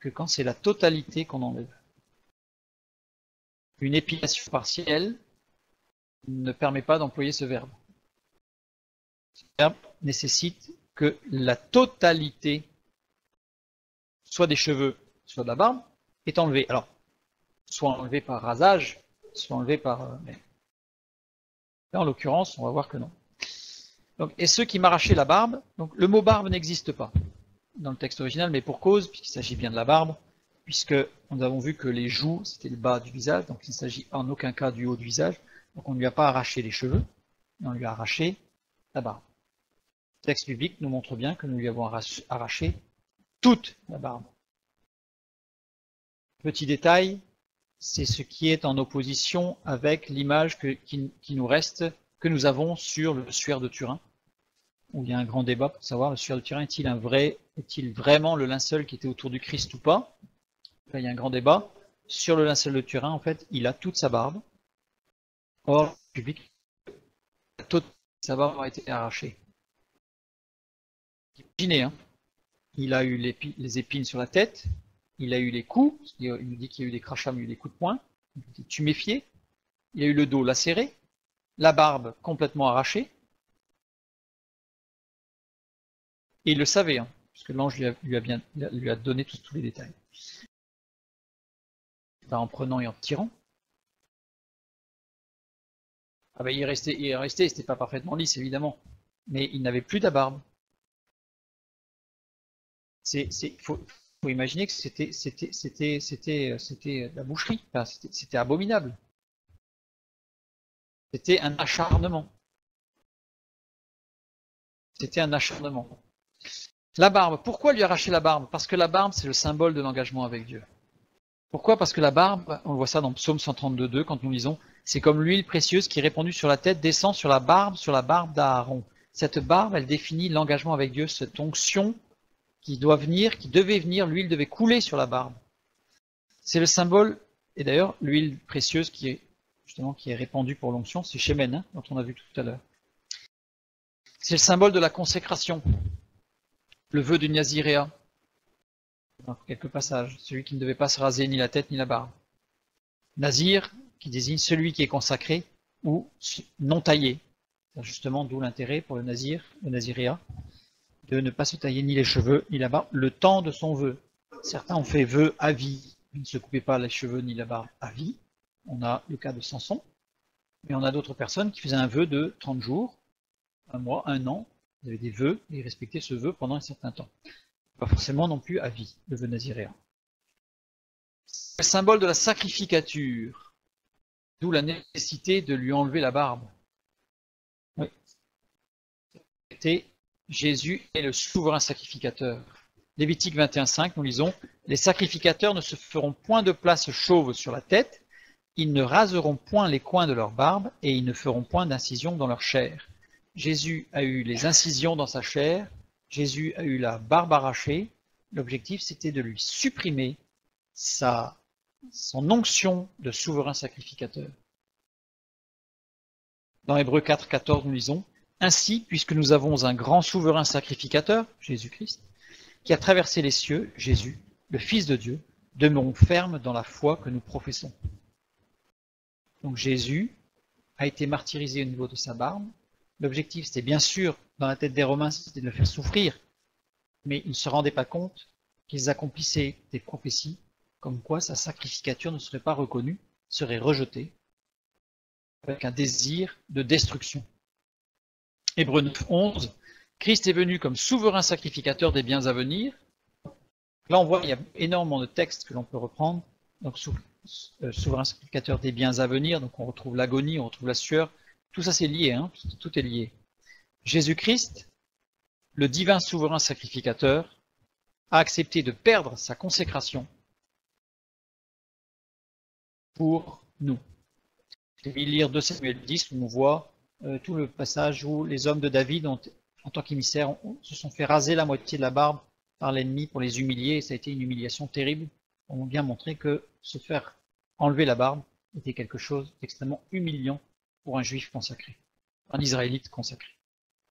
[SPEAKER 1] que quand c'est la totalité qu'on enlève. Une épilation partielle ne permet pas d'employer ce verbe. Ce verbe nécessite que la totalité, soit des cheveux, soit de la barbe, est enlevée. Alors, soit enlevée par rasage, soit enlevée par... mais là, en l'occurrence, on va voir que non. Donc, et ceux qui m'arrachaient la barbe, donc le mot barbe n'existe pas dans le texte original, mais pour cause, puisqu'il s'agit bien de la barbe, puisque nous avons vu que les joues, c'était le bas du visage, donc il ne s'agit en aucun cas du haut du visage, donc on ne lui a pas arraché les cheveux, mais on lui a arraché la barbe. Le texte biblique nous montre bien que nous lui avons arraché toute la barbe. Petit détail, c'est ce qui est en opposition avec l'image qui nous reste, que nous avons sur le suaire de Turin, où il y a un grand débat pour savoir le suaire de Turin est-il vraiment le linceul qui était autour du Christ ou pas. Là, il y a un grand débat. Sur le linceul de Turin, en fait, il a toute sa barbe. Or, le public, sa barbe a été arrachée. Imaginez, hein, il a eu les épines sur la tête, il a eu les coups, il nous dit qu'il y a eu des crachats, mais il y a eu des coups de poing, il était tuméfié, il a eu le dos lacéré, la barbe complètement arrachée, et il le savait, hein, puisque l'ange lui a donné tous les détails. En prenant et en tirant. Ah ben, il est resté, c'était pas parfaitement lisse évidemment, mais il n'avait plus de barbe. Faut imaginer que c'était la boucherie, enfin, c'était abominable. C'était un acharnement. C'était un acharnement. La barbe, pourquoi lui arracher la barbe? Parce que la barbe, c'est le symbole de l'engagement avec Dieu. Pourquoi? Parce que la barbe, on voit ça dans Psaume 132.2 quand nous lisons, c'est comme l'huile précieuse qui répandue sur la tête descend sur la barbe d'Aaron. Cette barbe, elle définit l'engagement avec Dieu, cette onction qui devait venir, l'huile devait couler sur la barbe. C'est le symbole, et d'ailleurs, l'huile précieuse qui est répandue pour l'onction, c'est Shemen, hein, dont on a vu tout à l'heure. C'est le symbole de la consécration, le vœu du Naziréa, dans quelques passages, celui qui ne devait pas se raser ni la tête ni la barbe. Nazir, qui désigne celui qui est consacré ou non taillé. Justement, d'où l'intérêt pour le nazir, le naziréa, de ne pas se tailler ni les cheveux ni la barbe le temps de son vœu. Certains ont fait vœu à vie, ils ne se coupaient pas les cheveux ni la barbe à vie. On a le cas de Samson, mais on a d'autres personnes qui faisaient un vœu de 30 jours, un mois, un an. Ils avaient des vœux et ils respectaient ce vœu pendant un certain temps. Pas forcément non plus à vie, le vœu naziréen. C'est le symbole de la sacrificature, d'où la nécessité de lui enlever la barbe. Oui. Jésus est le souverain sacrificateur. Lévitique 21.5, nous lisons, « Les sacrificateurs ne se feront point de place chauve sur la tête, ils ne raseront point les coins de leur barbe, et ils ne feront point d'incision dans leur chair. » Jésus a eu les incisions dans sa chair, Jésus a eu la barbe arrachée. L'objectif, c'était de lui supprimer son onction de souverain sacrificateur. Dans Hébreux 4.14, nous lisons, « Ainsi, puisque nous avons un grand souverain sacrificateur, Jésus-Christ, qui a traversé les cieux, Jésus, le Fils de Dieu, demeurons fermes dans la foi que nous professons. » Donc Jésus a été martyrisé au niveau de sa barbe. L'objectif, c'était bien sûr, dans la tête des Romains, c'était de le faire souffrir, mais ils ne se rendaient pas compte qu'ils accomplissaient des prophéties, comme quoi sa sacrificature ne serait pas reconnue, serait rejetée, avec un désir de destruction. Hébreux 9.11, Christ est venu comme souverain sacrificateur des biens à venir. Là, on voit qu'il y a énormément de textes que l'on peut reprendre. Donc, souverain sacrificateur des biens à venir, donc on retrouve l'agonie, on retrouve la sueur. Tout ça, c'est lié, hein, tout est lié. Jésus-Christ, le divin souverain sacrificateur, a accepté de perdre sa consécration pour nous. Je vais lire 2 Samuel 10 où on voit tout le passage où les hommes de David, en tant qu'émissaires, se sont fait raser la moitié de la barbe par l'ennemi pour les humilier, et ça a été une humiliation terrible. On a bien montré que se faire enlever la barbe était quelque chose d'extrêmement humiliant pour un juif consacré, un israélite consacré.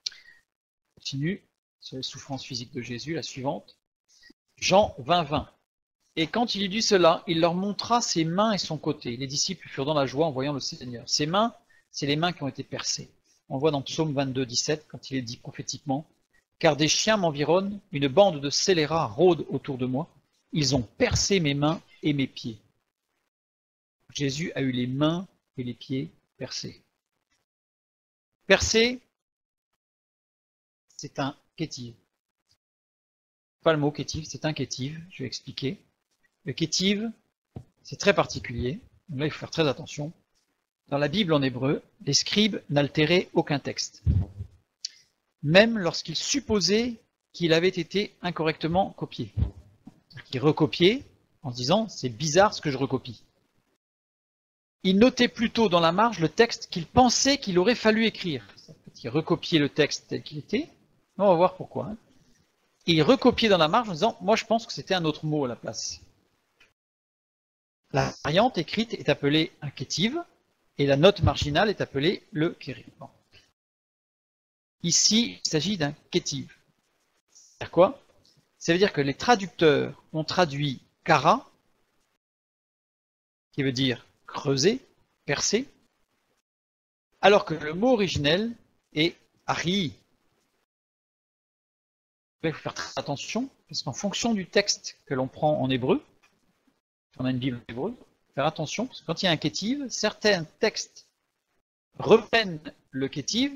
[SPEAKER 1] On continue sur les souffrances physiques de Jésus, la suivante. Jean 20.20. Et quand il eut dit cela, il leur montra ses mains et son côté. Les disciples furent dans la joie en voyant le Seigneur. Ses mains, c'est les mains qui ont été percées. On le voit dans Psaume 22.17, quand il est dit prophétiquement, « Car des chiens m'environnent, une bande de scélérats rôde autour de moi. Ils ont percé mes mains et mes pieds. » Jésus a eu les mains et les pieds percés. Percé, c'est un kétiv. Pas le mot kétiv, c'est un kétiv, je vais expliquer. Le kétiv, c'est très particulier, donc là il faut faire très attention. Dans la Bible en hébreu, les scribes n'altéraient aucun texte, même lorsqu'ils supposaient qu'il avait été incorrectement copié. Ils recopiaient en se disant « c'est bizarre ce que je recopie ». Ils notaient plutôt dans la marge le texte qu'ils pensaient qu'il aurait fallu écrire. Ils recopiaient le texte tel qu'il était, on va voir pourquoi. Hein. Et ils recopiaient dans la marge en disant « moi je pense que c'était un autre mot à la place ». La variante écrite est appelée un kétiv et la note marginale est appelée le kérim. Ici, il s'agit d'un kétiv. C'est-à-dire quoi? Ça veut dire que les traducteurs ont traduit kara, qui veut dire creuser, percer, alors que le mot originel est ari. Il faut faire très attention, parce qu'en fonction du texte que l'on prend en hébreu, on a une Bible en hébreu, faire attention, parce que quand il y a un kétiv, certains textes reprennent le kétiv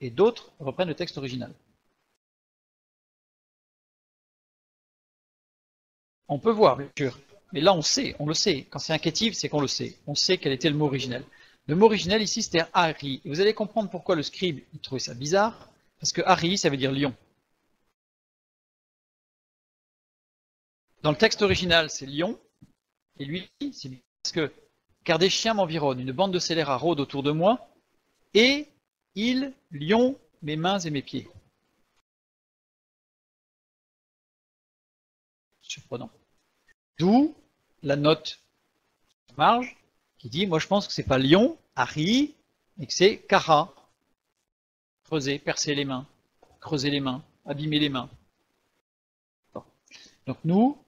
[SPEAKER 1] et d'autres reprennent le texte original. On peut voir, bien sûr, mais là on le sait. Quand c'est un kétiv, c'est qu'on le sait. On sait quel était le mot originel. Le mot originel ici, c'était Ari. Et vous allez comprendre pourquoi le scribe il trouvait ça bizarre, parce que Ari, ça veut dire lion. Dans le texte original, c'est lion, et lui, c'est parce que car des chiens m'environnent, une bande de scélérats rôde autour de moi, et ils liont mes mains et mes pieds. Surprenant. D'où la note marge qui dit, moi je pense que c'est pas lion, Ari, mais que c'est kara. Creuser, percer les mains, creuser les mains, abîmer les mains. Donc nous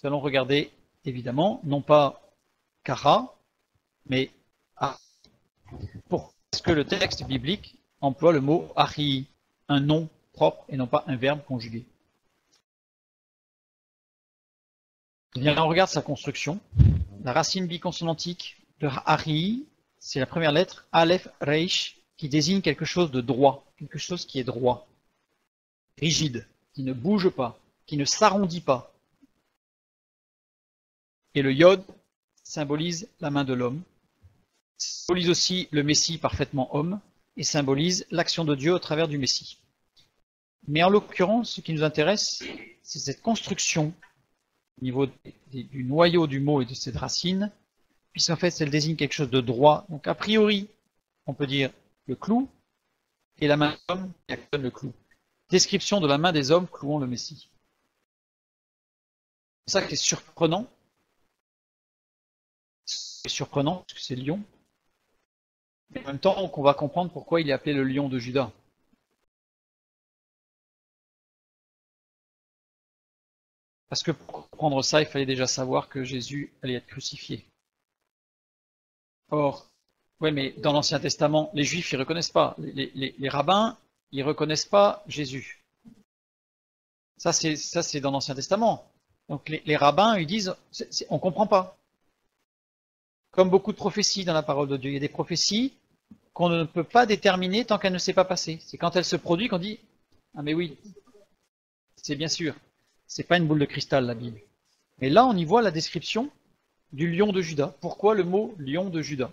[SPEAKER 1] allons regarder évidemment, non pas kara, mais Ari. Pourquoi est-ce que le texte biblique emploie le mot Ari, un nom propre et non pas un verbe conjugué? Bien, on regarde sa construction. La racine biconsonantique de Ari, c'est la première lettre, Aleph Reish, qui désigne quelque chose de droit, quelque chose qui est droit, rigide, qui ne bouge pas, qui ne s'arrondit pas. Et le Yod symbolise la main de l'homme, symbolise aussi le Messie parfaitement homme, et symbolise l'action de Dieu au travers du Messie. Mais en l'occurrence, ce qui nous intéresse, c'est cette construction au niveau du noyau du mot et de cette racine, puisqu'en fait, elle désigne quelque chose de droit. Donc, a priori, on peut dire le clou, et la main de l'homme qui actionne le clou. Description de la main des hommes clouant le Messie. C'est ça qui est surprenant. C'est surprenant, parce que c'est le lion. Mais en même temps, on va comprendre pourquoi il est appelé le lion de Juda. Parce que pour comprendre ça, il fallait déjà savoir que Jésus allait être crucifié. Or, oui, mais dans l'Ancien Testament, les Juifs, ils ne reconnaissent pas. Les rabbins, ils ne reconnaissent pas Jésus. Ça, c'est dans l'Ancien Testament. Donc, les rabbins, ils disent, on ne comprend pas. Comme beaucoup de prophéties dans la parole de Dieu. Il y a des prophéties qu'on ne peut pas déterminer tant qu'elles ne s'est pas passées. C'est quand elles se produisent qu'on dit, ah mais oui, c'est bien sûr. C'est pas une boule de cristal, la Bible. Mais là, on y voit la description du lion de Juda. Pourquoi le mot lion de Juda?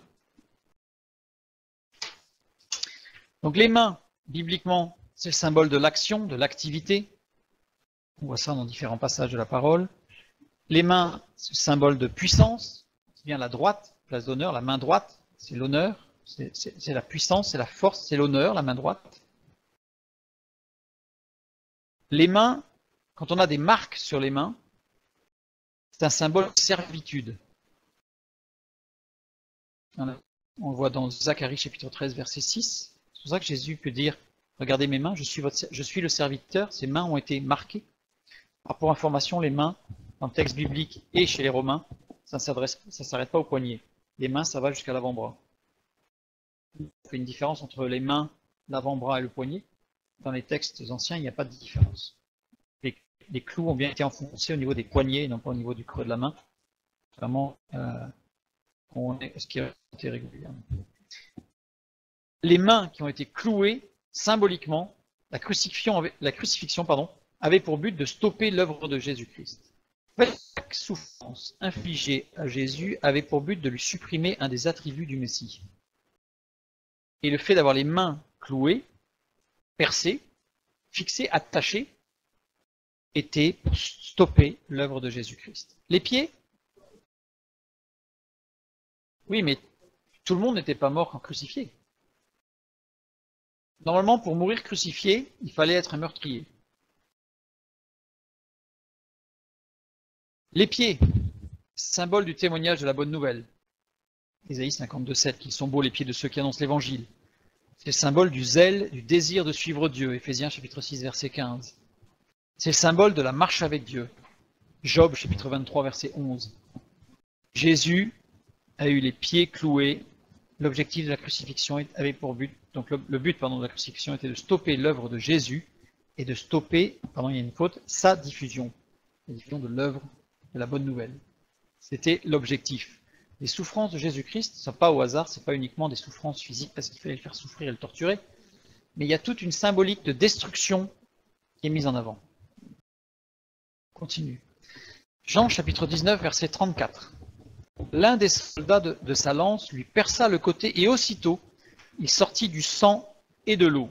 [SPEAKER 1] Donc les mains, bibliquement, c'est le symbole de l'action, de l'activité. On voit ça dans différents passages de la parole. Les mains, c'est le symbole de puissance. C'est bien la droite, place d'honneur, la main droite, c'est l'honneur, c'est la puissance, c'est la force, c'est l'honneur, la main droite. Les mains, quand on a des marques sur les mains, c'est un symbole de servitude. On le voit dans Zacharie chapitre 13, verset 6. C'est pour ça que Jésus peut dire, regardez mes mains, je suis le serviteur, ces mains ont été marquées. Alors pour information, les mains, dans le texte biblique et chez les Romains, ça ne s'arrête pas au poignet. Les mains, ça va jusqu'à l'avant-bras. Il y a une différence entre les mains, l'avant-bras et le poignet. Dans les textes anciens, il n'y a pas de différence. Les clous ont bien été enfoncés au niveau des poignets et non pas au niveau du creux de la main. Vraiment, ce qui a été régulièrement. Les mains qui ont été clouées, symboliquement, la crucifixion avait pour but de stopper l'œuvre de Jésus-Christ. Chaque souffrance infligée à Jésus avait pour but de lui supprimer un des attributs du Messie. Et le fait d'avoir les mains clouées, percées, fixées, attachées, était pour stopper l'œuvre de Jésus-Christ. Les pieds? Oui, mais tout le monde n'était pas mort quand crucifié. Normalement, pour mourir crucifié, il fallait être un meurtrier. Les pieds, symbole du témoignage de la bonne nouvelle. Ésaïe 52,7, qu'ils sont beaux les pieds de ceux qui annoncent l'évangile. C'est le symbole du zèle, du désir de suivre Dieu, Éphésiens chapitre 6, verset 15. C'est le symbole de la marche avec Dieu, Job chapitre 23, verset 11. Jésus a eu les pieds cloués. L'objectif de la crucifixion avait pour but, donc le but de la crucifixion était de stopper l'œuvre de Jésus et de stopper, pardon, il y a une faute, sa diffusion, la diffusion de l'œuvre de la bonne nouvelle. C'était l'objectif. Les souffrances de Jésus-Christ ne sont pas au hasard, ce n'est pas uniquement des souffrances physiques parce qu'il fallait le faire souffrir et le torturer, mais il y a toute une symbolique de destruction qui est mise en avant. Continue. Jean chapitre 19, verset 34. L'un des soldats de sa lance lui perça le côté et aussitôt il sortit du sang et de l'eau.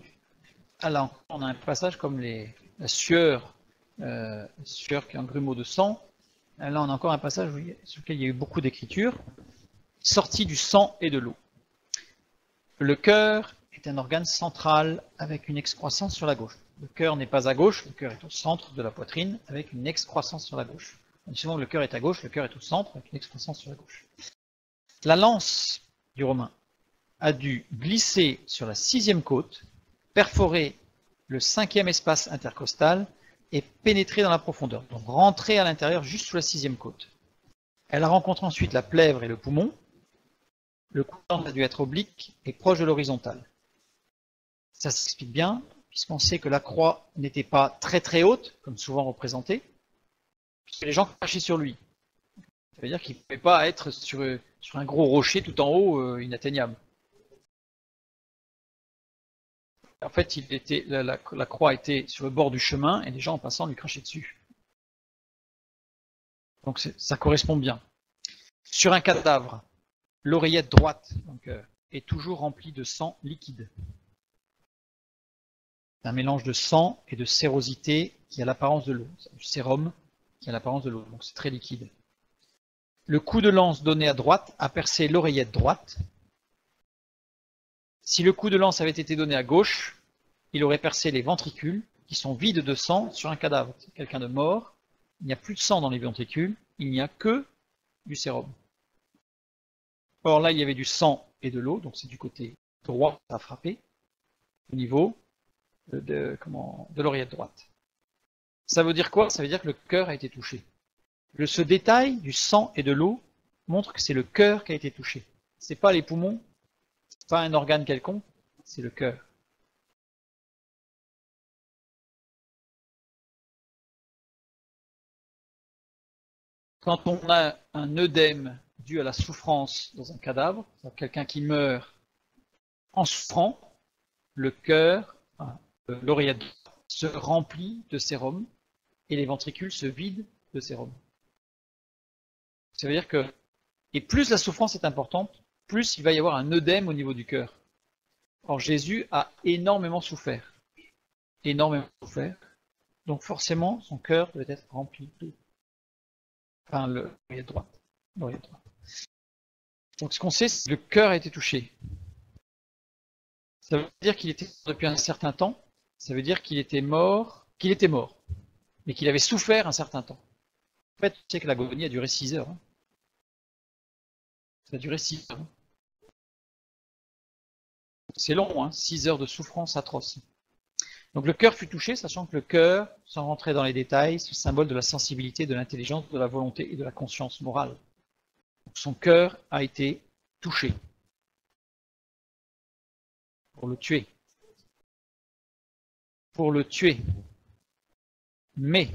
[SPEAKER 1] Alors on a un passage comme la sueur qui est un grumeau de sang. Là on a encore un passage sur lequel il y a eu beaucoup d'écriture. Sorti du sang et de l'eau. Le cœur est un organe central avec une excroissance sur la gauche. Le cœur n'est pas à gauche, le cœur est au centre de la poitrine avec une excroissance sur la gauche. Souvent le cœur est à gauche, le cœur est au centre avec une excroissance sur la gauche. La lance du Romain a dû glisser sur la 6e côte, perforer le 5e espace intercostal et pénétrer dans la profondeur, donc rentrer à l'intérieur juste sous la 6e côte. Elle a rencontré ensuite la plèvre et le poumon. Le coulant a dû être oblique et proche de l'horizontale. Ça s'explique bien, puisqu'on sait que la croix n'était pas très très haute, comme souvent représenté, puisque les gens crachaient sur lui. Ça veut dire qu'il ne pouvait pas être sur un gros rocher tout en haut, inatteignable. En fait, la croix était sur le bord du chemin et les gens en passant lui crachaient dessus. Donc ça correspond bien. Sur un cadavre, l'oreillette droite est toujours remplie de sang liquide. C'est un mélange de sang et de sérosité qui a l'apparence de l'eau. C'est du sérum qui a l'apparence de l'eau, donc c'est très liquide. Le coup de lance donné à droite a percé l'oreillette droite. Si le coup de lance avait été donné à gauche, il aurait percé les ventricules, qui sont vides de sang sur un cadavre. C'est quelqu'un de mort, il n'y a plus de sang dans les ventricules, il n'y a que du sérum. Or là, il y avait du sang et de l'eau, donc c'est du côté droit à frapper, au niveau de l'oreillette droite. Ça veut dire quoi? Ça veut dire que le cœur a été touché. Ce détail du sang et de l'eau montre que c'est le cœur qui a été touché. Ce n'est pas les poumons, ce n'est pas un organe quelconque, c'est le cœur. Quand on a un œdème dû à la souffrance dans un cadavre, quelqu'un qui meurt en souffrant, le cœur, l'oreillette se remplit de sérum et les ventricules se vident de sérum. Ça veut dire que, et plus la souffrance est importante, plus il va y avoir un œdème au niveau du cœur. Or Jésus a énormément souffert. Donc forcément son cœur doit être rempli d'eau. Enfin, l'oreillette droite. Donc ce qu'on sait, c'est que le cœur a été touché. Ça veut dire qu'il était mort depuis un certain temps. Ça veut dire qu'il était mort, mais qu'il avait souffert un certain temps. En fait, tu sais que l'agonie a duré 6 heures. Ça a duré 6 heures. C'est long, 6 heures de souffrance atroce. Donc le cœur fut touché, sachant que le cœur, sans rentrer dans les détails, c'est le symbole de la sensibilité, de l'intelligence, de la volonté et de la conscience morale. Donc son cœur a été touché pour le tuer. Mais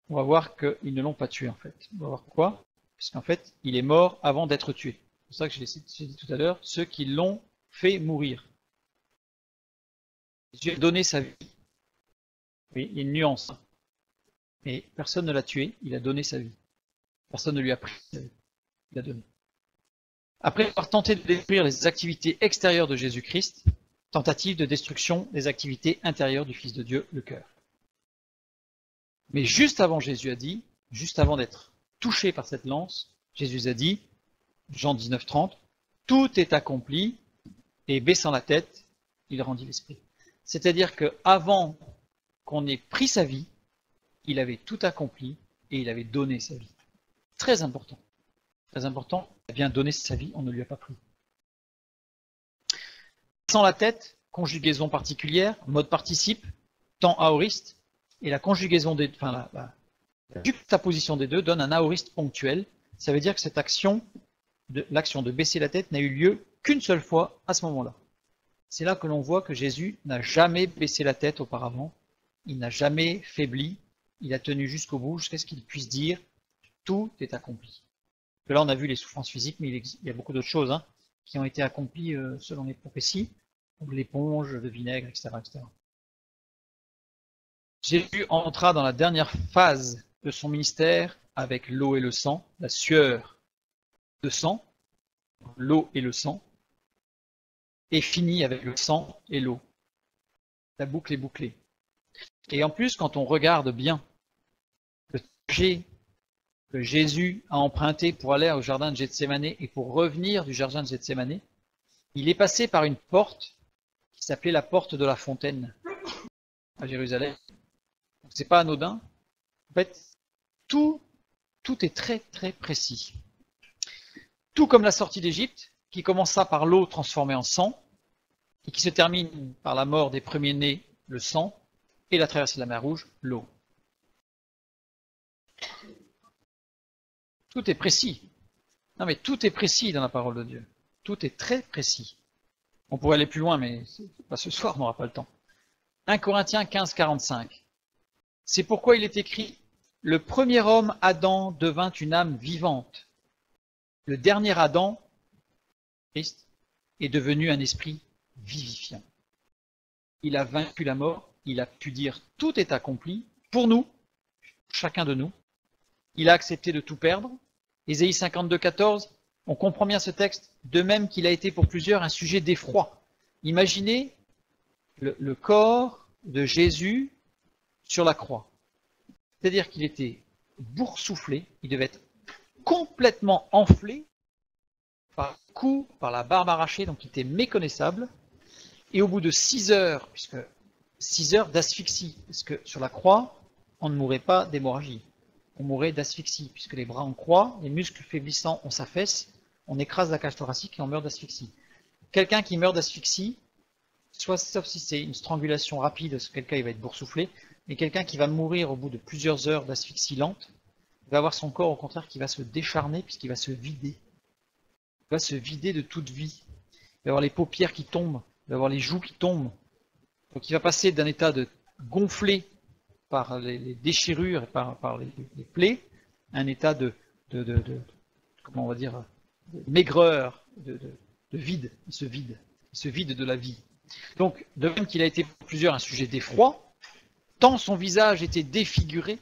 [SPEAKER 1] on va voir qu'ils ne l'ont pas tué en fait. On va voir pourquoi. Puisqu'en fait, il est mort avant d'être tué. C'est pour ça que j'ai dit tout à l'heure, ceux qui l'ont fait mourir. Jésus a donné sa vie. Oui, il y a une nuance. Mais personne ne l'a tué, il a donné sa vie. Personne ne lui a pris sa vie. Il a donné. Après avoir tenté de détruire les activités extérieures de Jésus-Christ, tentative de destruction des activités intérieures du Fils de Dieu, le cœur. Mais juste avant, Jésus a dit, juste avant d'être touché par cette lance, Jésus a dit, Jean 19:30, tout est accompli, et baissant la tête, il rendit l'esprit. C'est-à-dire qu'avant qu'on ait pris sa vie, il avait tout accompli et il avait donné sa vie. Très important. Très important, il a bien donné sa vie, on ne lui a pas pris. Sans la tête, conjugaison particulière, mode participe, temps aoriste, et la conjugaison des, enfin la juxtaposition des deux donne un aoriste ponctuel. Ça veut dire que cette action, l'action de baisser la tête n'a eu lieu qu'une seule fois à ce moment-là. C'est là que l'on voit que Jésus n'a jamais baissé la tête auparavant, il n'a jamais faibli, il a tenu jusqu'au bout, jusqu'à ce qu'il puisse dire « tout est accompli ». Là, on a vu les souffrances physiques, mais il y a beaucoup d'autres choses qui ont été accomplies selon les prophéties, comme l'éponge, le vinaigre, etc., etc. Jésus entra dans la dernière phase de son ministère avec l'eau et le sang, la sueur de sang, l'eau et le sang, et finit avec le sang et l'eau. La boucle est bouclée. Et en plus, quand on regarde bien le trajet que Jésus a emprunté pour aller au jardin de Gethsémane et pour revenir du jardin de Gethsémane, il est passé par une porte qui s'appelait la porte de la fontaine à Jérusalem. C'est pas anodin. En fait, tout est très très précis. Tout comme la sortie d'Égypte, qui commença par l'eau transformée en sang, et qui se termine par la mort des premiers-nés, le sang, et la traversée de la mer Rouge, l'eau. Tout est précis. Non mais tout est précis dans la parole de Dieu. Tout est très précis. On pourrait aller plus loin, mais pas ce soir, on n'aura pas le temps. 1 Corinthiens 15, 45. C'est pourquoi il est écrit « Le premier homme, Adam, devint une âme vivante. Le dernier Adam, Christ, est devenu un esprit vivifiant. Il a vaincu la mort, il a pu dire « tout est accompli » pour nous, chacun de nous. Il a accepté de tout perdre. Ésaïe 52, 14, on comprend bien ce texte, de même qu'il a été pour plusieurs un sujet d'effroi. Imaginez le corps de Jésus sur la croix. C'est-à-dire qu'il était boursouflé, il devait être complètement enflé par le cou, par la barbe arrachée, donc il était méconnaissable. Et au bout de 6 heures, puisque 6 heures d'asphyxie, parce que sur la croix, on ne mourait pas d'hémorragie, on mourait d'asphyxie, puisque les bras en croix, les muscles faiblissants, on s'affaisse, on écrase la cage thoracique et on meurt d'asphyxie. Quelqu'un qui meurt d'asphyxie, sauf si c'est une strangulation rapide, parce que quelqu'un il va être boursouflé, mais quelqu'un qui va mourir au bout de plusieurs heures d'asphyxie lente, il va avoir son corps au contraire qui va se décharner puisqu'il va se vider. Il va se vider de toute vie. Il va avoir les paupières qui tombent, il va avoir les joues qui tombent. Donc il va passer d'un état de gonflé par les déchirures et par les plaies, à un état de comment on va dire, de maigreur, de vide. Il se vide de la vie. Donc, de même qu'il a été pour plusieurs un sujet d'effroi, tant son visage était défiguré,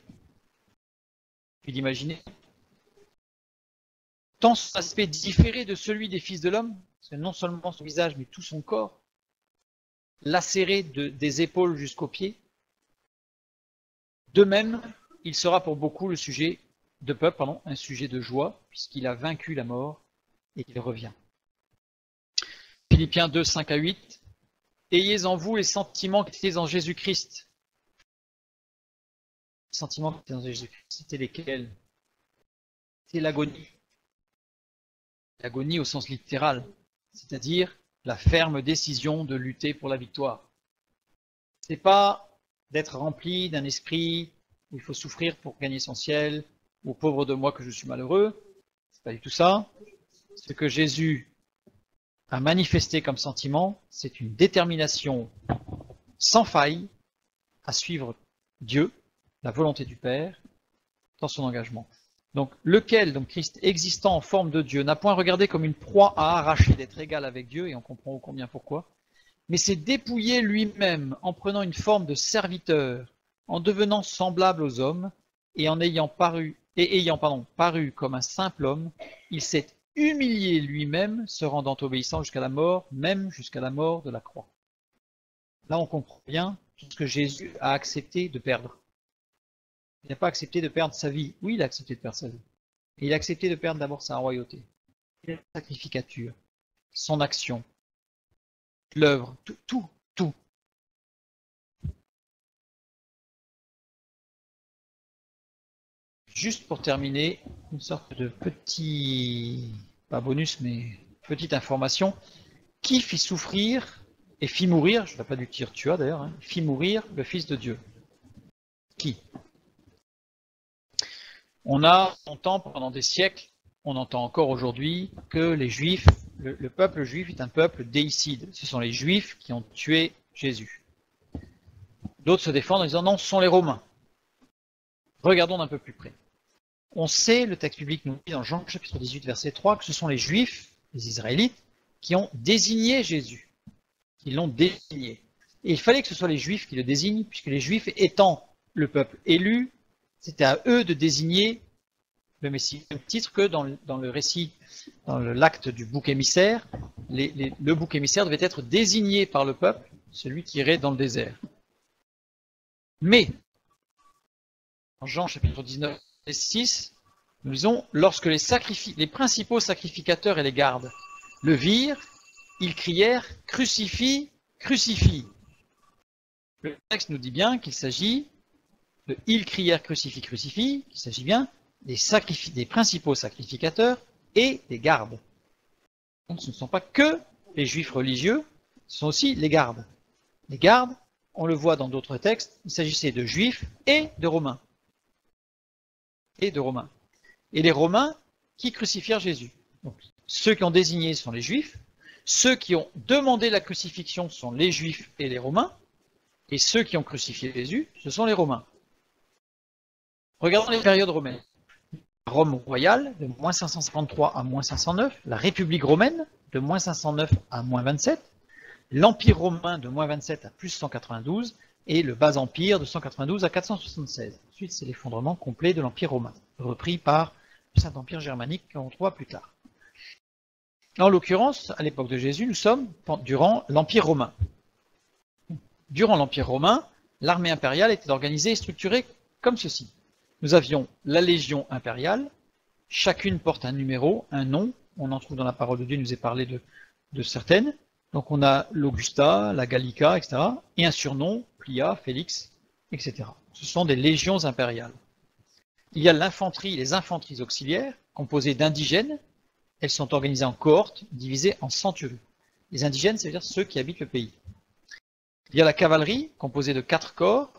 [SPEAKER 1] puis d'imaginer, tant son aspect différé de celui des fils de l'homme, parce que non seulement son visage, mais tout son corps, lacéré des épaules jusqu'aux pieds. De même, il sera pour beaucoup le sujet de peuple, un sujet de joie, puisqu'il a vaincu la mort et qu'il revient. Philippiens 2, 5 à 8. Ayez en vous les sentiments qui étaient en Jésus-Christ. Les sentiments qui étaient en Jésus-Christ, c'était lesquels? C'est l'agonie. L'agonie au sens littéral, c'est-à-dire la ferme décision de lutter pour la victoire. C'est pas d'être rempli d'un esprit où il faut souffrir pour gagner son ciel, ou pauvre de moi que je suis malheureux. C'est pas du tout ça. Ce que Jésus a manifesté comme sentiment, c'est une détermination sans faille à suivre Dieu, la volonté du Père, dans son engagement. Donc, donc Christ existant en forme de Dieu, n'a point regardé comme une proie à arracher d'être égal avec Dieu, et on comprend combien pourquoi, mais s'est dépouillé lui-même en prenant une forme de serviteur, en devenant semblable aux hommes, et en ayant paru comme un simple homme, il s'est humilié lui-même, se rendant obéissant jusqu'à la mort, même jusqu'à la mort de la croix. Là, on comprend bien tout ce que Jésus a accepté de perdre. Il n'a pas accepté de perdre sa vie. Oui, il a accepté de perdre sa vie. Et il a accepté de perdre d'abord sa royauté, sa sacrificature, son action, l'œuvre, tout. Juste pour terminer, une sorte de petit, pas bonus, mais petite information. Qui fit souffrir et fit mourir, je n'ai pas dû dire tua d'ailleurs, hein, fit mourir le Fils de Dieu. Qui? On entend pendant des siècles, on entend encore aujourd'hui que les Juifs, le peuple juif est un peuple déicide. Ce sont les Juifs qui ont tué Jésus. D'autres se défendent en disant non, ce sont les Romains. Regardons d'un peu plus près. On sait, le texte biblique nous dit dans Jean chapitre 18, verset 3, que ce sont les Juifs, les Israélites, qui ont désigné Jésus. Qui l'ont désigné. Et il fallait que ce soit les Juifs qui le désignent, puisque les Juifs étant le peuple élu, c'était à eux de désigner le Messie. Même titre que dans le récit, dans l'acte du bouc émissaire, le bouc émissaire devait être désigné par le peuple, celui qui irait dans le désert. Mais, en Jean chapitre 19, verset 6, nous lisons, lorsque les principaux sacrificateurs et les gardes le virent, ils crièrent « Crucifie, crucifie !» Le texte nous dit bien qu'il s'agit de « Ils crièrent crucifie, crucifie », qu'il s'agit bien des principaux sacrificateurs et des gardes. Donc ce ne sont pas que les juifs religieux, ce sont aussi les gardes. Les gardes, on le voit dans d'autres textes, il s'agissait de juifs et de romains. Et les romains qui crucifièrent Jésus. Donc, ceux qui ont désigné sont les juifs, ceux qui ont demandé la crucifixion sont les juifs et les romains, et ceux qui ont crucifié Jésus, ce sont les romains. Regardons les périodes romaines. Rome royale, de moins 553 à moins 509, la République romaine, de moins 509 à moins 27, l'Empire romain, de moins 27 à plus 192, et le Bas-Empire, de 192 à 476. Ensuite, c'est l'effondrement complet de l'Empire romain, repris par le Saint-Empire germanique qu'on trouvera plus tard. En l'occurrence, à l'époque de Jésus, nous sommes durant l'Empire romain. Durant l'Empire romain, l'armée impériale était organisée et structurée comme ceci. Nous avions la Légion impériale, chacune porte un numéro, un nom, on en trouve dans la parole de Dieu, il nous est parlé de certaines. Donc on a l'Augusta, la Gallica, etc. Et un surnom, Plia, Félix, etc. Ce sont des légions impériales. Il y a l'infanterie, les infanteries auxiliaires, composées d'indigènes. Elles sont organisées en cohortes, divisées en centuries. Les indigènes, ça veut dire ceux qui habitent le pays. Il y a la cavalerie, composée de 4 corps,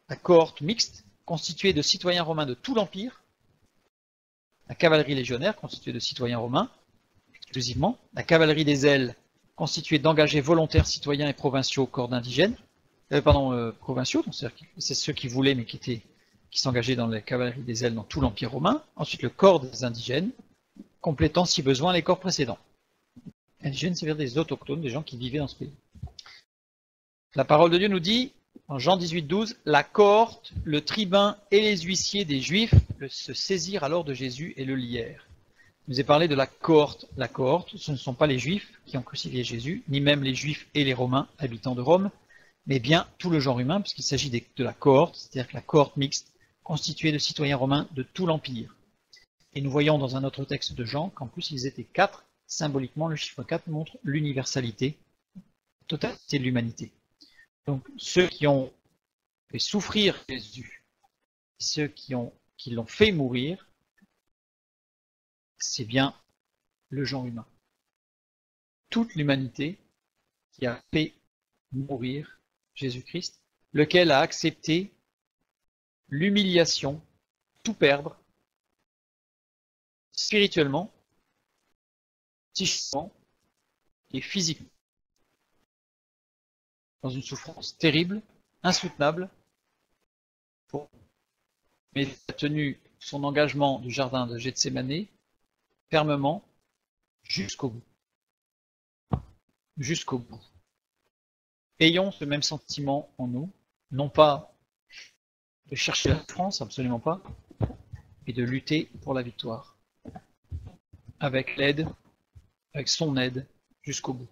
[SPEAKER 1] la cohorte mixte, constituée de citoyens romains de tout l'Empire, la cavalerie légionnaire, constituée de citoyens romains, exclusivement, la cavalerie des ailes, constituée d'engagés volontaires citoyens et provinciaux, corps d'indigènes, provinciaux, c'est ceux qui voulaient mais qui s'engageaient dans la cavalerie des ailes dans tout l'Empire romain. Ensuite, le corps des indigènes, complétant si besoin les corps précédents. Indigènes, c'est-à-dire des autochtones, des gens qui vivaient dans ce pays. La parole de Dieu nous dit, en Jean 18, 12, la cohorte, le tribun et les huissiers des Juifs se saisirent alors de Jésus et le lièrent. Il nous est parlé de la cohorte. La cohorte, ce ne sont pas les Juifs qui ont crucifié Jésus, ni même les Juifs et les Romains, habitants de Rome, mais bien tout le genre humain, puisqu'il s'agit de la cohorte, c'est-à-dire que la cohorte mixte, constituée de citoyens romains de tout l'Empire. Et nous voyons dans un autre texte de Jean qu'en plus ils étaient 4, symboliquement le chiffre 4 montre l'universalité, la totalité de l'humanité. Donc ceux qui ont fait souffrir Jésus, ceux qui l'ont fait mourir, c'est bien le genre humain. Toute l'humanité qui a fait mourir Jésus-Christ, lequel a accepté l'humiliation, tout perdre, spirituellement, psychiquement et physiquement, dans une souffrance terrible, insoutenable, mais il a tenu son engagement du jardin de Gethsémanée fermement jusqu'au bout. Jusqu'au bout. Ayons ce même sentiment en nous, non pas de chercher la France, absolument pas, mais de lutter pour la victoire. Avec l'aide, avec son aide, jusqu'au bout.